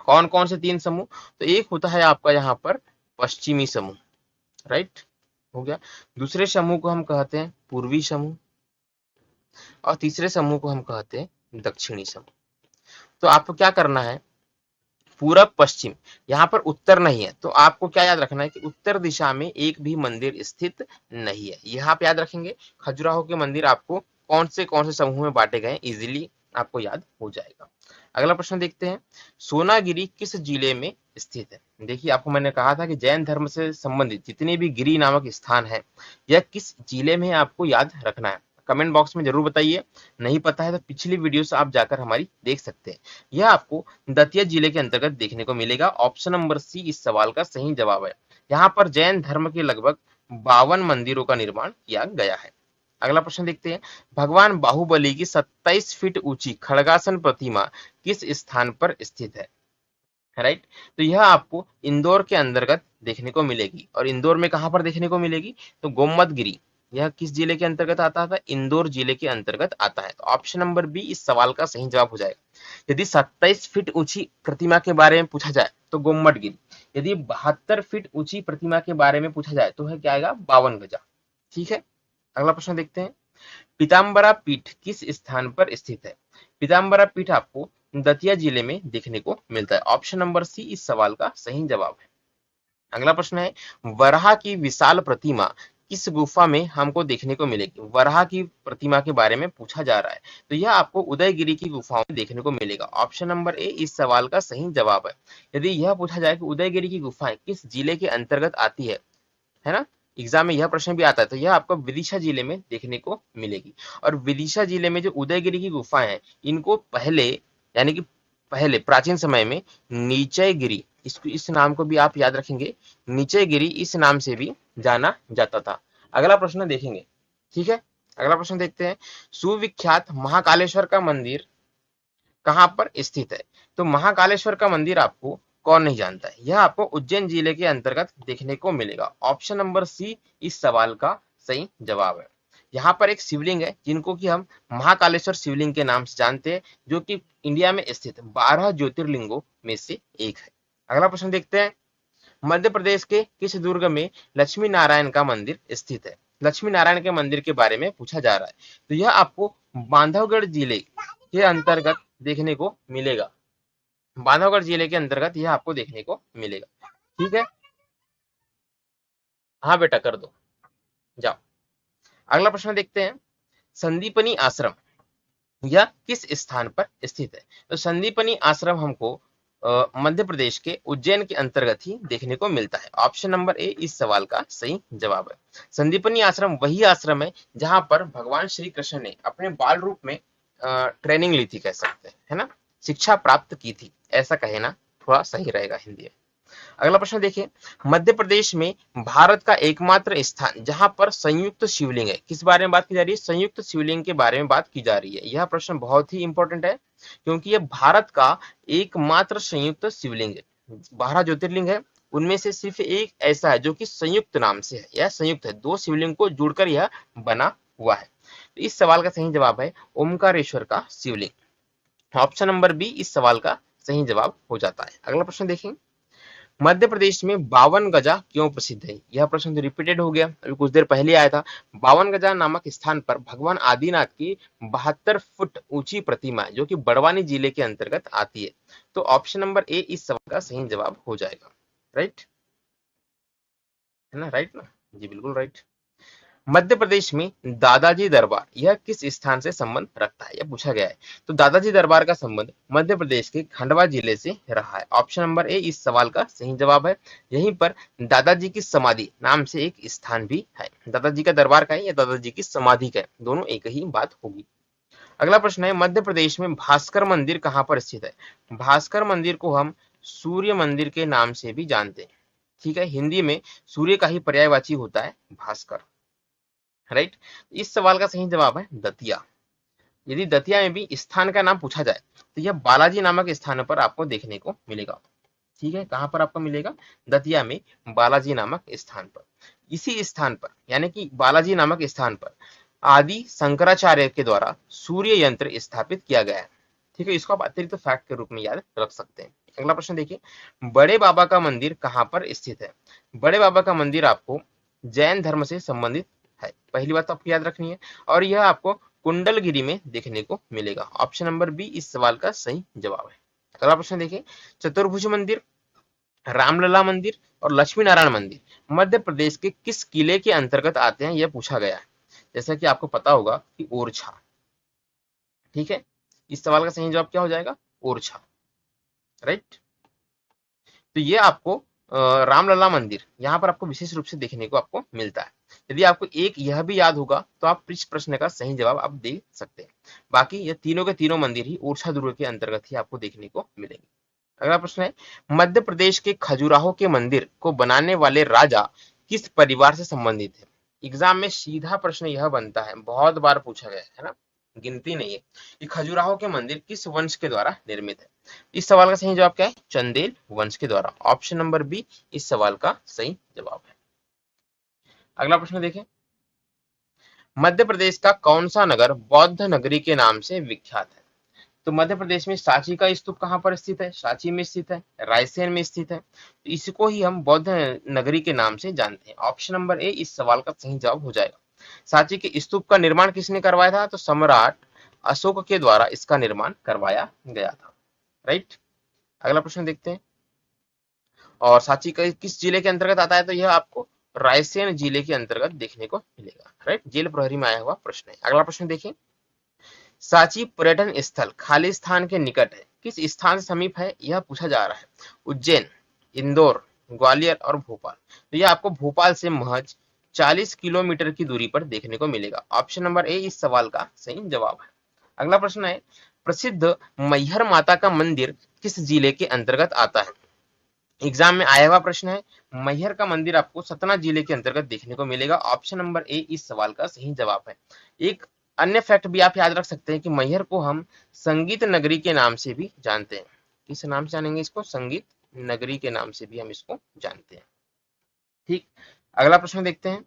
कौन कौन से 3 समूह? तो एक होता है आपका यहाँ पर पश्चिमी समूह, राइट, हो गया। दूसरे समूह को हम कहते हैं पूर्वी समूह, और तीसरे समूह को हम कहते हैं दक्षिणी समूह। तो आपको क्या करना है, पूरब पश्चिम, यहाँ पर उत्तर नहीं है, तो आपको क्या याद रखना है कि उत्तर दिशा में एक भी मंदिर स्थित नहीं है। यहाँ पे याद रखेंगे खजुराहो के मंदिर आपको कौन से समूह में बांटे गए, इजीली आपको याद हो जाएगा। अगला प्रश्न देखते हैं। सोनागिरी किस जिले में स्थित है? देखिए, आपको मैंने कहा था कि जैन धर्म से संबंधित जितने भी गिरी नामक स्थान है, यह किस जिले में है आपको याद रखना है। कमेंट बॉक्स में जरूर बताइए। नहीं पता है तो पिछली वीडियो से आप जाकर हमारी देख सकते हैं। यह आपको दतिया जिले के अंतर्गत देखने को मिलेगा। ऑप्शन नंबर सी इस सवाल का सही जवाब है। यहाँ पर जैन धर्म के लगभग 52 मंदिरों का निर्माण किया गया है। अगला प्रश्न देखते हैं। भगवान बाहुबली की 27 फीट ऊंची खड़गासन प्रतिमा किस स्थान पर स्थित है? राइट, तो यह आपको इंदौर के अंतर्गत देखने को मिलेगी। और इंदौर में कहां पर देखने को मिलेगी? तो गोमतगिरी। यह किस जिले के अंतर्गत आता है? इंदौर जिले के अंतर्गत आता है। तो ऑप्शन नंबर बी इस सवाल का सही जवाब हो जाएगा। यदि 27 फीट ऊंची प्रतिमा के बारे में पूछा जाए तो गोमतगिरी। यदि 72 फीट ऊंची प्रतिमा के बारे में पूछा जाए तो है क्या आएगा? 52 गजा। ठीक है, अगला प्रश्न देखते हैं। पीताम्बरा पीठ किस स्थान पर स्थित है? पीताम्बरा पीठ आपको दतिया जिले में देखने को मिलता है। ऑप्शन नंबर सी इस सवाल का सही जवाब है। अगला प्रश्न है। वराह की विशाल प्रतिमा किस गुफा में हमको देखने को मिलेगी? वराह की प्रतिमा के बारे में पूछा जा रहा है, तो यह आपको उदयगिरी की गुफाओं में देखने को मिलेगा। ऑप्शन नंबर ए इस सवाल का सही जवाब है। यदि यह पूछा जाए कि उदयगिरी की गुफाएं किस जिले के अंतर्गत आती है ना, एग्जाम में यह प्रश्न भी आता है, तो यह आपको विदिशा जिले में देखने को मिलेगी। और विदिशा जिले में जो उदयगिरी की गुफाएं हैं, इनको पहले, यानी कि पहले प्राचीन समय में नीचयगिरी, इस नाम को भी आप याद रखेंगे, नीचयगिरी इस नाम से भी जाना जाता था। अगला प्रश्न देखेंगे। ठीक है, अगला प्रश्न देखते हैं। सुविख्यात महाकालेश्वर का मंदिर कहाँ पर स्थित है? तो महाकालेश्वर का मंदिर आपको कौन नहीं जानता है? यह आपको उज्जैन जिले के अंतर्गत देखने को मिलेगा। ऑप्शन नंबर सी इस सवाल का सही जवाब है। यहाँ पर एक शिवलिंग है जिनको कि हम महाकालेश्वर शिवलिंग के नाम से जानते हैं, जो कि इंडिया में स्थित 12 ज्योतिर्लिंगों में से एक है। अगला प्रश्न देखते हैं। मध्य प्रदेश के किस दुर्ग में लक्ष्मी नारायण का मंदिर स्थित है? लक्ष्मी नारायण के मंदिर के बारे में पूछा जा रहा है, तो यह आपको बांधवगढ़ जिले के अंतर्गत देखने को मिलेगा। बांधवगढ़ जिले के अंतर्गत यह आपको देखने को मिलेगा। ठीक है, हाँ बेटा कर दो, जाओ। अगला प्रश्न देखते हैं। संदीपनी आश्रम यह किस स्थान पर स्थित है? तो संदीपनी आश्रम हमको मध्य प्रदेश के उज्जैन के अंतर्गत ही देखने को मिलता है। ऑप्शन नंबर ए इस सवाल का सही जवाब है। संदीपनी आश्रम वही आश्रम है जहां पर भगवान श्री कृष्ण ने अपने बाल रूप में ट्रेनिंग ली थी, कह सकते हैं, है ना, शिक्षा प्राप्त की थी, ऐसा कहे ना, थोड़ा सही रहेगा हिंदी में। अगला प्रश्न देखिए। मध्य प्रदेश में भारत का एकमात्र स्थान जहां पर संयुक्त शिवलिंग है, किस बारे में बात की जा रही है? संयुक्त शिवलिंग के बारे में बात की जा रही है। यह प्रश्न बहुत ही इंपॉर्टेंट है, क्योंकि यह भारत का एकमात्र संयुक्त शिवलिंग है। 12 ज्योतिर्लिंग है, उनमें से सिर्फ एक ऐसा है जो कि संयुक्त नाम से है। यह संयुक्त है, 2 शिवलिंग को जुड़कर यह बना हुआ है। तो इस सवाल का सही जवाब है ओमकारेश्वर का शिवलिंग। ऑप्शन नंबर बी इस सवाल का सही जवाब हो जाता है। अगला प्रश्न देखें। मध्य प्रदेश में 52 गजा क्यों प्रसिद्ध है? यह प्रश्न तो रिपीटेड हो गया, अभी कुछ देर पहले आया था। 52 गजा नामक स्थान पर भगवान आदिनाथ की 72 फुट ऊंची प्रतिमा है, जो कि बड़वानी जिले के अंतर्गत आती है। तो ऑप्शन नंबर ए इस सवाल का सही जवाब हो जाएगा। राइट है ना, राइट ना जी, बिल्कुल राइट। मध्य प्रदेश में दादाजी दरबार यह किस स्थान से संबंध रखता है, यह पूछा गया है। तो दादाजी दरबार का संबंध मध्य प्रदेश के खंडवा जिले से रहा है। ऑप्शन नंबर ए इस सवाल का सही जवाब है। यहीं पर दादाजी की समाधि नाम से एक स्थान भी है। दादाजी का दरबार का है या दादाजी की समाधि का है, दोनों एक ही बात होगी। अगला प्रश्न है, मध्य प्रदेश में भास्कर मंदिर कहाँ पर स्थित है। भास्कर मंदिर को हम सूर्य मंदिर के नाम से भी जानते हैं। ठीक है, हिंदी में सूर्य का ही पर्यायवाची होता है भास्कर। राइट, इस सवाल का सही जवाब है दतिया। यदि दतिया में भी स्थान का नाम पूछा जाए तो यह बालाजी नामक स्थान पर आपको देखने को मिलेगा। ठीक है, कहां पर आपको मिलेगा, दतिया में बालाजी नामक स्थान पर। इसी स्थान पर यानी कि बालाजी नामक स्थान पर आदि शंकराचार्य के द्वारा सूर्य यंत्र स्थापित किया गया है। ठीक है, इसको आप अतिरिक्त फैक्ट के रूप में याद रख सकते हैं। अगला प्रश्न देखिए, बड़े बाबा का मंदिर कहां पर स्थित है। बड़े बाबा का मंदिर आपको जैन धर्म से संबंधित है, पहली बात तो आपको याद रखनी है, और यह आपको कुंडलगिरी में देखने को मिलेगा। ऑप्शन नंबर बी इस सवाल का सही जवाब है। अगला प्रश्न देखिए, चतुर्भुज मंदिर, रामलला मंदिर और लक्ष्मी नारायण मंदिर मध्य प्रदेश के किस किले के अंतर्गत आते हैं, यह पूछा गया है। जैसा कि आपको पता होगा कि ओरछा। ठीक है, इस सवाल का सही जवाब क्या हो जाएगा, ओरछा। राइट, तो ये आपको रामलला मंदिर यहाँ पर आपको विशेष रूप से देखने को आपको मिलता है। यदि आपको एक यह भी याद होगा तो आप इस प्रश्न का सही जवाब आप दे सकते हैं। बाकी ये तीनों के तीनों मंदिर ही ओरछा दुर्ग के अंतर्गत ही आपको देखने को मिलेंगे। अगला प्रश्न है, मध्य प्रदेश के खजुराहो के मंदिर को बनाने वाले राजा किस परिवार से संबंधित है। एग्जाम में सीधा प्रश्न यह बनता है, बहुत बार पूछा गया है ना, गिनती नहीं है कि खजुराहो के मंदिर किस वंश के द्वारा निर्मित है। इस सवाल का सही जवाब क्या है, चंदेल वंश के द्वारा। ऑप्शन नंबर बी इस सवाल का सही जवाब है। अगला प्रश्न देखें, मध्य प्रदेश का कौन सा नगर बौद्ध नगरी के नाम से विख्यात है। तो मध्य प्रदेश में सांची का स्तूप कहां पर स्थित है, सांची में स्थित है, रायसेन में स्थित है, तो इसको ही हम बौद्ध नगरी के नाम से जानते हैं। ऑप्शन नंबर ए इस सवाल का सही जवाब हो जाएगा। सांची के स्तूप का निर्माण किसने करवाया था, तो सम्राट अशोक के द्वारा इसका निर्माण करवाया गया था। राइट, अगला प्रश्न देखते हैं, और सांची का किस जिले के अंतर्गत आता है, तो यह आपको रायसेन जिले के अंतर्गत देखने को मिलेगा। राइट, जेल प्रहरी में आया हुआ प्रश्न है। अगला प्रश्न देखिए, सांची पर्यटन स्थल खालिस्तान के निकट है, किस स्थान से समीप है, यह पूछा जा रहा है। उज्जैन, इंदौर, ग्वालियर और भोपाल। तो यह आपको भोपाल से महज 40 किलोमीटर की दूरी पर देखने को मिलेगा। ऑप्शन नंबर ए इस सवाल का सही जवाब है। अगला प्रश्न है, प्रसिद्ध मैहर माता का मंदिर किस जिले के अंतर्गत आता है। एग्जाम में आया हुआ प्रश्न है, मैहर का मंदिर आपको सतना जिले के अंतर्गत देखने को मिलेगा। ऑप्शन नंबर ए इस सवाल का सही जवाब है। एक अन्य फैक्ट भी आप याद रख सकते हैं कि मैहर को हम संगीत नगरी के नाम से भी जानते हैं। किस नाम से जानेंगे इसको, संगीत नगरी के नाम से भी हम इसको जानते हैं। ठीक, अगला प्रश्न देखते हैं।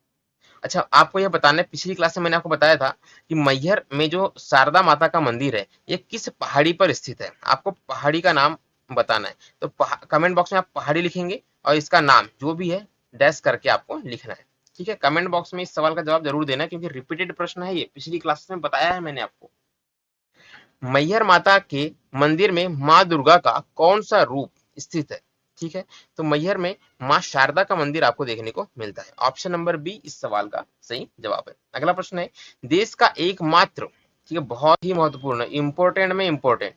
अच्छा, आपको यह बताना है, पिछली क्लास में मैंने आपको बताया था कि मैहर में जो शारदा माता का मंदिर है ये किस पहाड़ी पर स्थित है। आपको पहाड़ी का नाम बताना है, तो कमेंट बॉक्स में आप पहाड़ी लिखेंगे और इसका नाम जो भी है डैश करके आपको लिखना है। ठीक है, कमेंट बॉक्स में इस सवाल का जवाब जरूर देना है, क्योंकि रिपीटेड प्रश्न है, ये पिछली क्लास में बताया है मैंने आपको। मैहर माता के मंदिर में माँ दुर्गा का कौन सा रूप स्थित है। ठीक है, तो मैहर में माँ शारदा का मंदिर आपको देखने को मिलता है। ऑप्शन नंबर बी इस सवाल का सही जवाब है। अगला प्रश्न है, देश का एकमात्र, ठीक है, बहुत ही महत्वपूर्ण, इंपोर्टेंट में इंपोर्टेंट,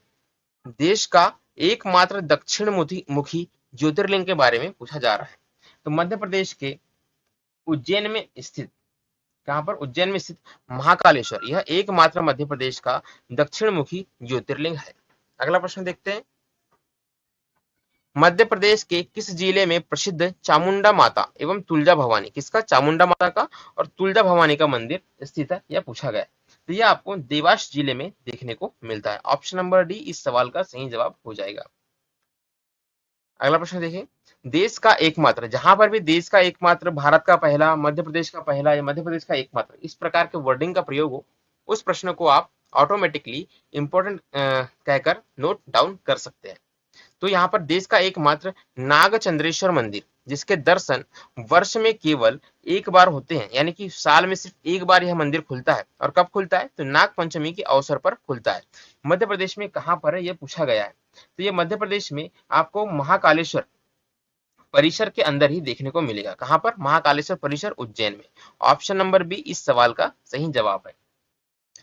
देश का एकमात्र दक्षिण मुखी ज्योतिर्लिंग के बारे में पूछा जा रहा है। तो मध्य प्रदेश के उज्जैन में स्थित, कहां पर, उज्जैन में स्थित महाकालेश्वर, यह एकमात्र मध्य प्रदेश का दक्षिण मुखी ज्योतिर्लिंग है। अगला प्रश्न देखते हैं, मध्य प्रदेश के किस जिले में प्रसिद्ध चामुंडा माता एवं तुलजा भवानी, किसका, चामुंडा माता का और तुलजा भवानी का मंदिर स्थित है, यह पूछा गया है। तो यह आपको देवास जिले में देखने को मिलता है। ऑप्शन नंबर डी इस सवाल का सही जवाब हो जाएगा। अगला प्रश्न देखिए, देश का एकमात्र, जहां पर भी देश का एकमात्र, भारत का पहला, मध्य प्रदेश का पहला या मध्य प्रदेश का एकमात्र, इस प्रकार के वर्डिंग का प्रयोग हो, उस प्रश्न को आप ऑटोमेटिकली इंपॉर्टेंट कहकर नोट डाउन कर सकते हैं। तो यहाँ पर देश का एकमात्र नागचंद्रेश्वर मंदिर, जिसके दर्शन वर्ष में केवल एक बार होते हैं, यानी कि साल में सिर्फ एक बार यह मंदिर खुलता है। और कब खुलता है, तो नाग पंचमी के अवसर पर खुलता है। मध्य प्रदेश में कहां पर है, यह पूछा गया है। तो ये मध्य प्रदेश में आपको महाकालेश्वर परिसर के अंदर ही देखने को मिलेगा। कहां पर? महाकालेश्वर परिसर उज्जैन में। ऑप्शन नंबर बी इस सवाल का सही जवाब है।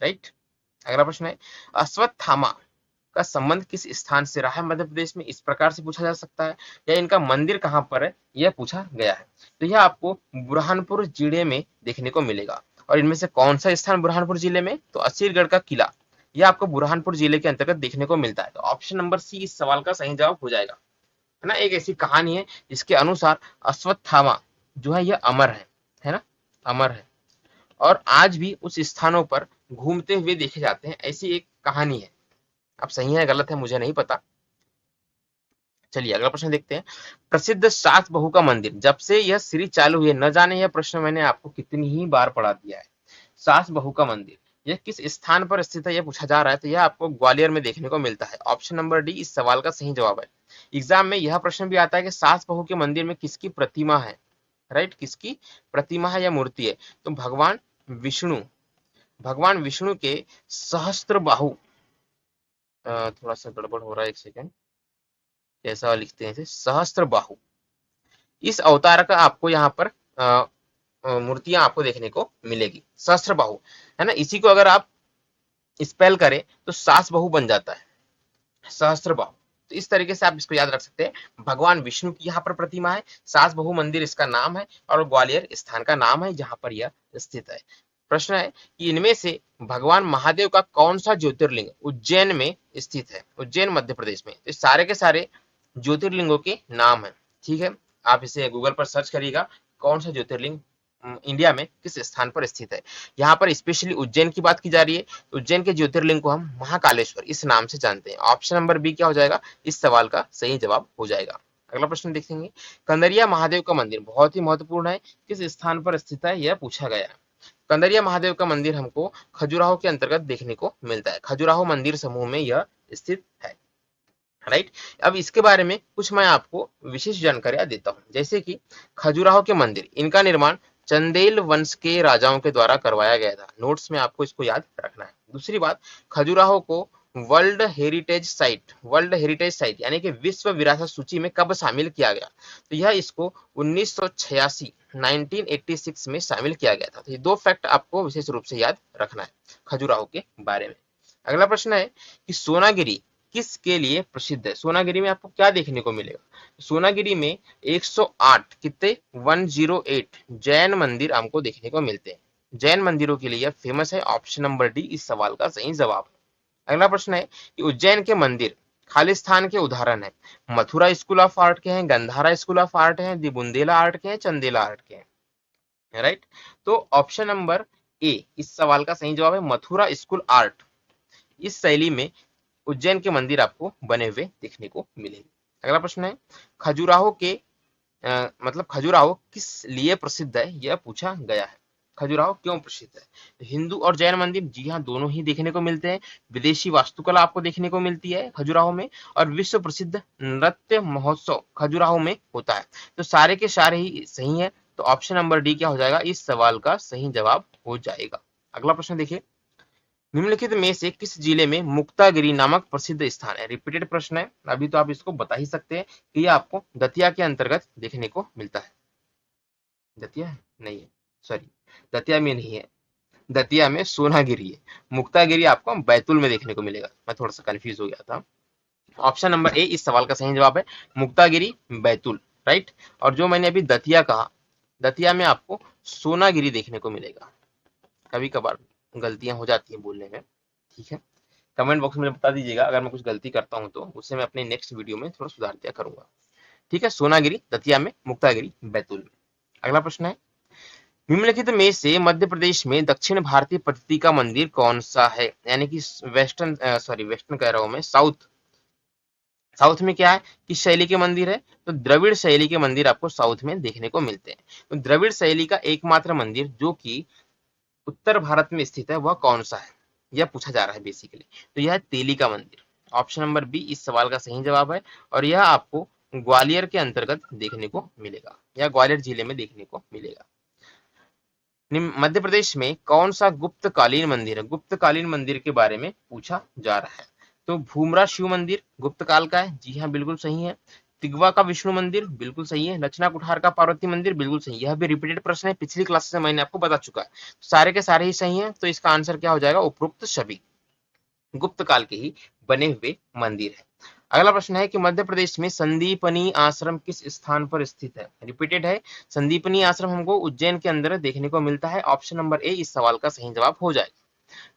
राइट। अगला प्रश्न है, अश्वत्थामा का संबंध किस स्थान से रहा है मध्य प्रदेश में? इस प्रकार से पूछा जा सकता है। या इनका मंदिर कहां पर है, यह पूछा गया है। तो यह आपको बुरहानपुर जिले में देखने को मिलेगा। और इनमें से कौन सा स्थान बुरहानपुर जिले में? तो असीरगढ़ का किला, यह आपको बुरहानपुर जिले के अंतर्गत देखने को मिलता है। तो ऑप्शन नंबर सी इस सवाल का सही जवाब हो जाएगा। है ना, एक ऐसी कहानी है जिसके अनुसार अश्वत्थामा जो है यह अमर है ना, अमर है, और आज भी उस स्थानों पर घूमते हुए देखे जाते हैं, ऐसी एक कहानी है। अब सही है गलत है मुझे नहीं पता। चलिए अगला प्रश्न देखते हैं। प्रसिद्ध सास बहू का मंदिर, जब से यह सीरीज चालू हुई है, न जाने यह प्रश्न मैंने आपको कितनी ही बार पढ़ा दिया है। सास बहू का मंदिर यह किस स्थान पर स्थित है, यह पूछा जा रहा है। तो यह आपको ग्वालियर में देखने को मिलता है। ऑप्शन नंबर डी इस सवाल का सही जवाब है। एग्जाम में यह प्रश्न भी आता है कि सास बहू के मंदिर में किसकी प्रतिमा है। राइट, किसकी प्रतिमा है या मूर्ति है? तो भगवान विष्णु के सहस्त्र बाहु, थोड़ा सा गड़बड़ हो रहा है, एक सेकेंड, कैसा लिखते हैं इसे, सहस्त्र बाहु, इस अवतार का आपको यहाँ पर मूर्तियां आपको देखने को मिलेगी। सहस्त्र बाहु है ना, इसी को अगर आप स्पेल करें तो सास बहू बन जाता है, सहस्त्र बाहु। तो इस तरीके से आप इसको याद रख सकते हैं। भगवान विष्णु की यहाँ पर प्रतिमा है, सास बहू मंदिर इसका नाम है, और ग्वालियर स्थान का नाम है जहां पर यह स्थित है। प्रश्न है कि इनमें से भगवान महादेव का कौन सा ज्योतिर्लिंग उज्जैन में स्थित है? उज्जैन मध्य प्रदेश में। तो सारे के सारे ज्योतिर्लिंगों के नाम है। ठीक है, आप इसे गूगल पर सर्च करिएगा, कौन सा ज्योतिर्लिंग इंडिया में किस स्थान पर स्थित है। यहाँ पर स्पेशली उज्जैन की बात की जा रही है। उज्जैन के ज्योतिर्लिंग को हम महाकालेश्वर इस नाम से जानते हैं। ऑप्शन नंबर बी क्या हो जाएगा? इस सवाल का सही जवाब हो जाएगा। अगला प्रश्न देखेंगे। कंदरिया महादेव का मंदिर बहुत ही महत्वपूर्ण है, किस स्थान पर स्थित है यह पूछा गया है। कंदरिया महादेव का मंदिर हमको खजुराहो के अंतर्गत देखने को मिलता है। खजुराहो मंदिर समूह में यह स्थित है। राइट, अब इसके बारे में कुछ मैं आपको विशेष जानकारियां देता हूं। जैसे कि खजुराहो के मंदिर, इनका निर्माण चंदेल वंश के राजाओं के द्वारा करवाया गया था। नोट्स में आपको इसको याद रखना है। दूसरी बात, खजुराहो को वर्ल्ड हेरिटेज साइट यानी कि विश्व विरासत सूची में कब शामिल किया गया? तो यह इसको 1986 में शामिल किया गया था। तो ये दो फैक्ट आपको विशेष रूप से याद रखना है खजुराहो के बारे में। अगला प्रश्न है कि सोनागिरी किसके लिए प्रसिद्ध है? सोनागिरी में आपको क्या देखने को मिलेगा? सोनागिरी में 108 कितने 108 जैन मंदिर हमको देखने को मिलते हैं। जैन मंदिरों के लिए फेमस है। ऑप्शन नंबर डी इस सवाल का सही जवाब है। अगला प्रश्न है कि उज्जैन के मंदिर खालिस्तान के उदाहरण है। मथुरा स्कूल ऑफ आर्ट के हैं, गंधारा स्कूल ऑफ आर्ट है, दिबुंदेला आर्ट के हैं, चंदेला आर्ट के हैं। राइट, तो ऑप्शन नंबर ए इस सवाल का सही जवाब है, मथुरा स्कूल आर्ट। इस शैली में उज्जैन के मंदिर आपको बने हुए देखने को मिलेंगे। अगला प्रश्न है खजुराहो के मतलब खजुराहो किस लिए प्रसिद्ध है यह पूछा गया है। खजुराहो क्यों प्रसिद्ध है? हिंदू और जैन मंदिर, जी हाँ, दोनों ही देखने को मिलते हैं। विदेशी वास्तुकला आपको देखने को मिलती है खजुराहो में, और विश्व प्रसिद्ध नृत्य महोत्सव खजुराहो में होता है। तो सारे के सारे ही सही है। तो ऑप्शन नंबर डी क्या हो जाएगा? इस सवाल का सही जवाब हो जाएगा। अगला प्रश्न देखिए, निम्नलिखित में से किस जिले में मुक्तागिरी नामक प्रसिद्ध स्थान है? रिपीटेड प्रश्न है, अभी तो आप इसको बता ही सकते हैं कि यह आपको दतिया के अंतर्गत देखने को मिलता है। दतिया है? नहीं है, सॉरी, दतिया में नहीं है, दतिया में सोनागिरी है। मुक्तागिरी आपको बैतूल में देखने को मिलेगा। मैं थोड़ा सा कंफ्यूज हो गया था। ऑप्शन नंबर ए इस सवाल का सही जवाब है, मुक्तागिरी बैतूल। राइट, और जो मैंने अभी दतिया कहा, दतिया में आपको सोनागिरी देखने को मिलेगा। कभी कभार गलतियां हो जाती हैं बोलने में, ठीक है। कमेंट बॉक्स में बता दीजिएगा अगर मैं कुछ गलती करता हूं तो उससे मैं अपने नेक्स्ट वीडियो में थोड़ा सुधार दिया करूंगा। ठीक है, सोनागिरी दतिया में, मुक्तागिरी बैतूल में। अगला प्रश्न है, निम्नलिखित में से मध्य प्रदेश में दक्षिण भारतीय पद्धति का मंदिर कौन सा है? यानी कि वेस्टर्न कह रहा हूं मैं, साउथ में क्या है, किस शैली के मंदिर है? तो द्रविड़ शैली के मंदिर आपको साउथ में देखने को मिलते हैं। तो द्रविड़ शैली का एकमात्र मंदिर जो कि उत्तर भारत में स्थित है वह कौन सा है, यह पूछा जा रहा है बेसिकली। तो यह है तेली का मंदिर। ऑप्शन नंबर बी इस सवाल का सही जवाब है, और यह आपको ग्वालियर के अंतर्गत देखने को मिलेगा, या ग्वालियर जिले में देखने को मिलेगा। मध्य प्रदेश में कौन सा गुप्तकालीन मंदिर है? गुप्तकालीन मंदिर के बारे में पूछा जा रहा है। तो भूमरा शिव मंदिर गुप्त काल का है, जी हाँ बिल्कुल सही है। तिगवा का विष्णु मंदिर बिल्कुल सही है। लचना कुठार का पार्वती मंदिर बिल्कुल सही है। यह भी रिपीटेड प्रश्न है, पिछली क्लास से मैंने आपको बता चुका है। सारे के सारे ही सही हैं, तो इसका आंसर क्या हो जाएगा? उपरोक्त सभी गुप्त काल के ही बने हुए मंदिर है। अगला प्रश्न है कि मध्य प्रदेश में संदीपनी आश्रम किस स्थान पर स्थित है? रिपीटेड है। संदीपनी आश्रम हमको उज्जैन के अंदर देखने को मिलता है। ऑप्शन नंबर ए इस सवाल का सही जवाब हो जाएगा।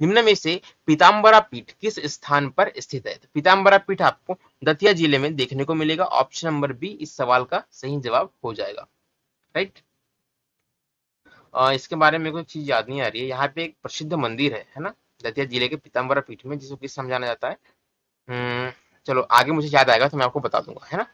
निम्न में से पीताम्बरा पीठ किस स्थान पर स्थित है? तो पीताम्बरा पीठ आपको दतिया जिले में देखने को मिलेगा। ऑप्शन नंबर बी इस सवाल का सही जवाब हो जाएगा। राइट। इसके बारे में कोई चीज याद नहीं आ रही है। यहाँ पे एक प्रसिद्ध मंदिर है ना, दतिया जिले के पीताम्बरा पीठ में, जिसको किस समझाना जाता है। चलो आगे मुझे याद आएगा तो मैं आपको बता दूंगा, है ना।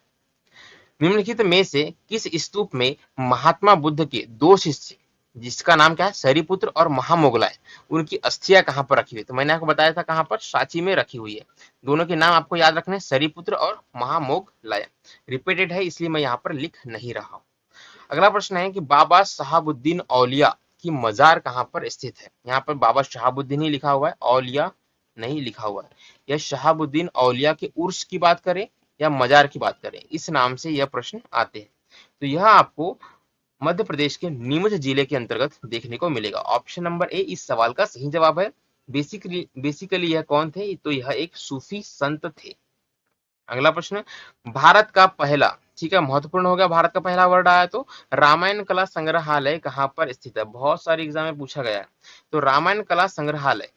निम्नलिखित में से किस स्तूप में महात्मा बुद्ध के दो शिष्य, जिसका नाम क्या है, सरिपुत्र और महामोगलाय, उनकी अस्थियां कहां पर रखी हुई? तो मैंने आपको बताया था कहां पर, सांची में रखी हुई है। दोनों के नाम आपको याद रखने, सरिपुत्र और महामोगलाय। रिपीटेड है इसलिए मैं यहाँ पर लिख नहीं रहा हूं। अगला प्रश्न है कि बाबा शहाबुद्दीन औलिया की मजार कहां पर स्थित है? यहाँ पर बाबा शहाबुद्दीन ही लिखा हुआ है, औलिया नहीं लिखा हुआ है। यह शहाबुद्दीन औलिया के उर्स की बात करें या मजार की बात करें, इस नाम से यह प्रश्न आते हैं। तो यह आपको मध्य प्रदेश के नीमच जिले के अंतर्गत देखने को मिलेगा। ऑप्शन नंबर ए इस सवाल का सही जवाब है। बेसिकली यह कौन थे? तो यह एक सूफी संत थे। अगला प्रश्न, भारत का पहला, ठीक है महत्वपूर्ण हो गया, भारत का पहला वर्ड आया तो रामायण कला संग्रहालय कहां पर स्थित है? बहुत सारे एग्जाम में पूछा गया है। तो रामायण कला संग्रहालय,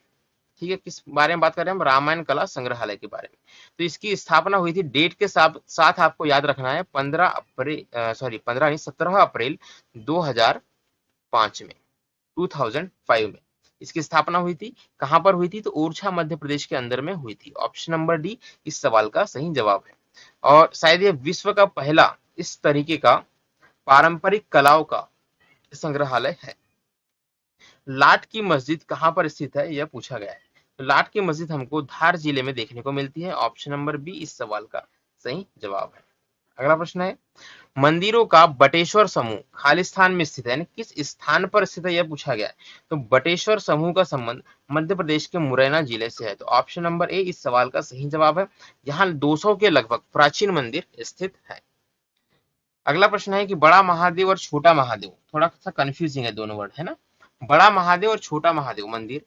ठीक है, किस बारे में बात कर रहे हैं हम? रामायण कला संग्रहालय के बारे में। तो इसकी स्थापना हुई थी, डेट के साथ आपको याद रखना है, 15 नहीं 17 अप्रैल 2005 में, 2005 में इसकी स्थापना हुई थी। कहां पर हुई थी? तो ओरछा मध्य प्रदेश के अंदर में हुई थी। ऑप्शन नंबर डी इस सवाल का सही जवाब है। और शायद ये विश्व का पहला इस तरीके का पारंपरिक कलाओं का संग्रहालय है। लाट की मस्जिद कहां पर स्थित है, यह पूछा गया है। तो लाट की मस्जिद हमको धार जिले में देखने को मिलती है। ऑप्शन नंबर बी इस सवाल का सही जवाब है। अगला प्रश्न है, मंदिरों का बटेश्वर समूह खालिस्तान में स्थित है, यानी किस स्थान पर स्थित है, यह पूछा गया है। तो बटेश्वर समूह का संबंध मध्य प्रदेश के मुरैना जिले से है। तो ऑप्शन नंबर ए इस सवाल का सही जवाब है। यहाँ 200 के लगभग प्राचीन मंदिर स्थित है। अगला प्रश्न है कि बड़ा महादेव और छोटा महादेव, थोड़ा सा कंफ्यूजिंग है दोनों वर्ड, है ना। बड़ा महादेव और छोटा महादेव मंदिर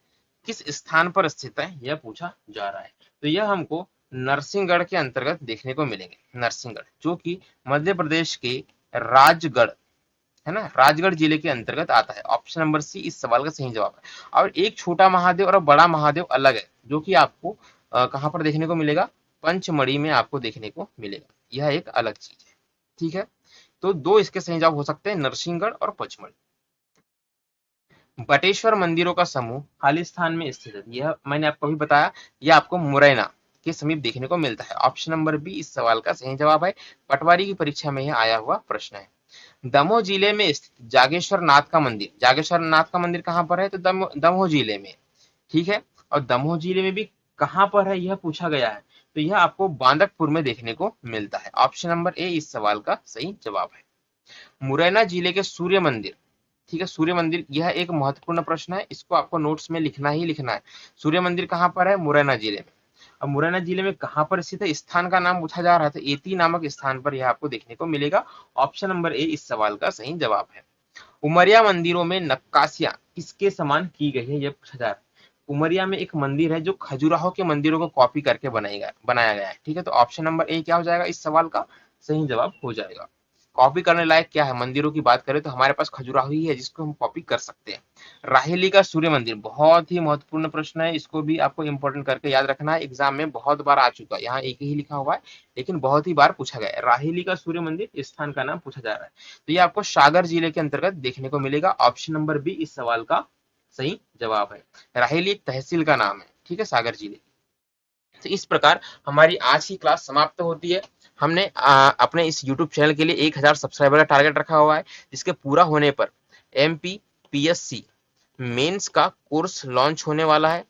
किस स्थान पर स्थित है, यह पूछा जा रहा है। तो यह हमको नरसिंहगढ़ के अंतर्गत देखने को मिलेंगे। नरसिंहगढ़ जो कि मध्य प्रदेश के राजगढ़, है ना, राजगढ़ जिले के अंतर्गत आता है। ऑप्शन नंबर सी इस सवाल का सही जवाब है। और एक छोटा महादेव और बड़ा महादेव अलग है, जो कि आपको कहां पर देखने को मिलेगा? पंचमढ़ी में आपको देखने को मिलेगा। यह एक अलग चीज है, ठीक है। तो दो इसके सही जवाब हो सकते हैं, नरसिंहगढ़ और पचमढ़ी। बटेश्वर मंदिरों का समूह खालिस्तान में स्थित है, यह मैंने आपको अभी बताया, यह आपको मुरैना के समीप देखने को मिलता है। ऑप्शन नंबर बी इस सवाल का सही जवाब है। पटवारी की परीक्षा में यह आया हुआ प्रश्न है। दमोह जिले में स्थित जागेश्वर नाथ का मंदिर, जागेश्वर नाथ का मंदिर कहां पर है? तो दमोह जिले में, ठीक है। और दमोह जिले में भी कहां पर है, यह पूछा गया है। तो यह आपको बांदकपुर में देखने को मिलता है। ऑप्शन नंबर ए इस सवाल का सही जवाब है। मुरैना जिले के सूर्य मंदिर, ठीक है, सूर्य मंदिर, यह एक महत्वपूर्ण प्रश्न है, इसको आपको नोट्स में लिखना ही लिखना है। सूर्य मंदिर कहां पर है? मुरैना जिले में। अब मुरैना जिले में कहां पर स्थित है, स्थान का नाम पूछा जा रहा था, एती नामक स्थान पर यह आपको देखने को मिलेगा। ऑप्शन नंबर ए इस सवाल का सही जवाब है। उमरिया मंदिरों में नक्काशियां किसके समान की गई है, यह पूछा जा रहा है। उमरिया में एक मंदिर है जो खजुराहो के मंदिरों को कॉपी करके बनाया गया है, ठीक है। तो ऑप्शन नंबर ए क्या हो जाएगा? इस सवाल का सही जवाब हो जाएगा। कॉपी करने लायक क्या है? मंदिरों की बात करें तो हमारे पास खजुराहो ही है जिसको हम कॉपी कर सकते हैं। राहेली का सूर्य मंदिर बहुत ही महत्वपूर्ण प्रश्न है, इसको भी आपको इंपॉर्टेंट करके याद रखना है, एग्जाम में बहुत बार आ चुका है। यहाँ एक ही लिखा हुआ है लेकिन बहुत ही बार पूछा गया है। राहेली का सूर्य मंदिर, इस स्थान का नाम पूछा जा रहा है। तो ये आपको सागर जिले के अंतर्गत देखने को मिलेगा। ऑप्शन नंबर बी इस सवाल का सही जवाब है। राहेली एक तहसील का नाम है, ठीक है, सागर जिले। तो इस प्रकार हमारी आज की क्लास समाप्त होती है। हमने अपने इस YouTube चैनल के लिए 1000 सब्सक्राइबर का टारगेट रखा हुआ है, जिसके पूरा होने पर MPPSC मेंस का कोर्स लॉन्च होने वाला है,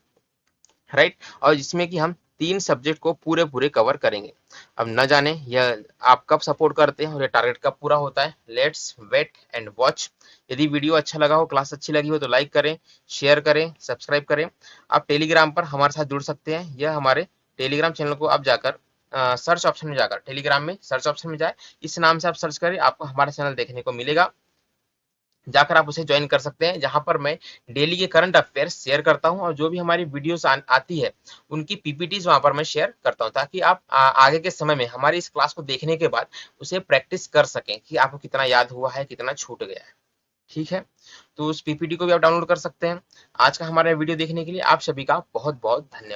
राइट। और जिसमें कि हम 3 सब्जेक्ट को पूरे कवर करेंगे। अब न जाने यह आप कब सपोर्ट करते हैं और ये टारगेट कब पूरा होता है। Let's wait and watch. यदि वीडियो अच्छा लगा हो, क्लास अच्छी लगी हो तो लाइक करें, शेयर करें, सब्सक्राइब करें। आप टेलीग्राम पर हमारे साथ जुड़ सकते हैं। यह हमारे टेलीग्राम चैनल को आप जाकर सर्च ऑप्शन में जाकर, टेलीग्राम में सर्च ऑप्शन में जाए, इस नाम से आप सर्च करें, आपको हमारा चैनल देखने को मिलेगा। जाकर आप उसे ज्वाइन कर सकते हैं, जहां पर मैं डेली के करंट अफेयर्स शेयर करता हूं और जो भी हमारी वीडियोस आती है उनकी पीपीटीज वहां पर मैं शेयर करता हूं, ताकि आप आगे के समय में हमारी इस क्लास को देखने के बाद उसे प्रैक्टिस कर सकें कि आपको कितना याद हुआ है, कितना छूट गया है। ठीक है, तो उस पीपीटी को भी आप डाउनलोड कर सकते हैं। आज का हमारा वीडियो देखने के लिए आप सभी का बहुत बहुत धन्यवाद।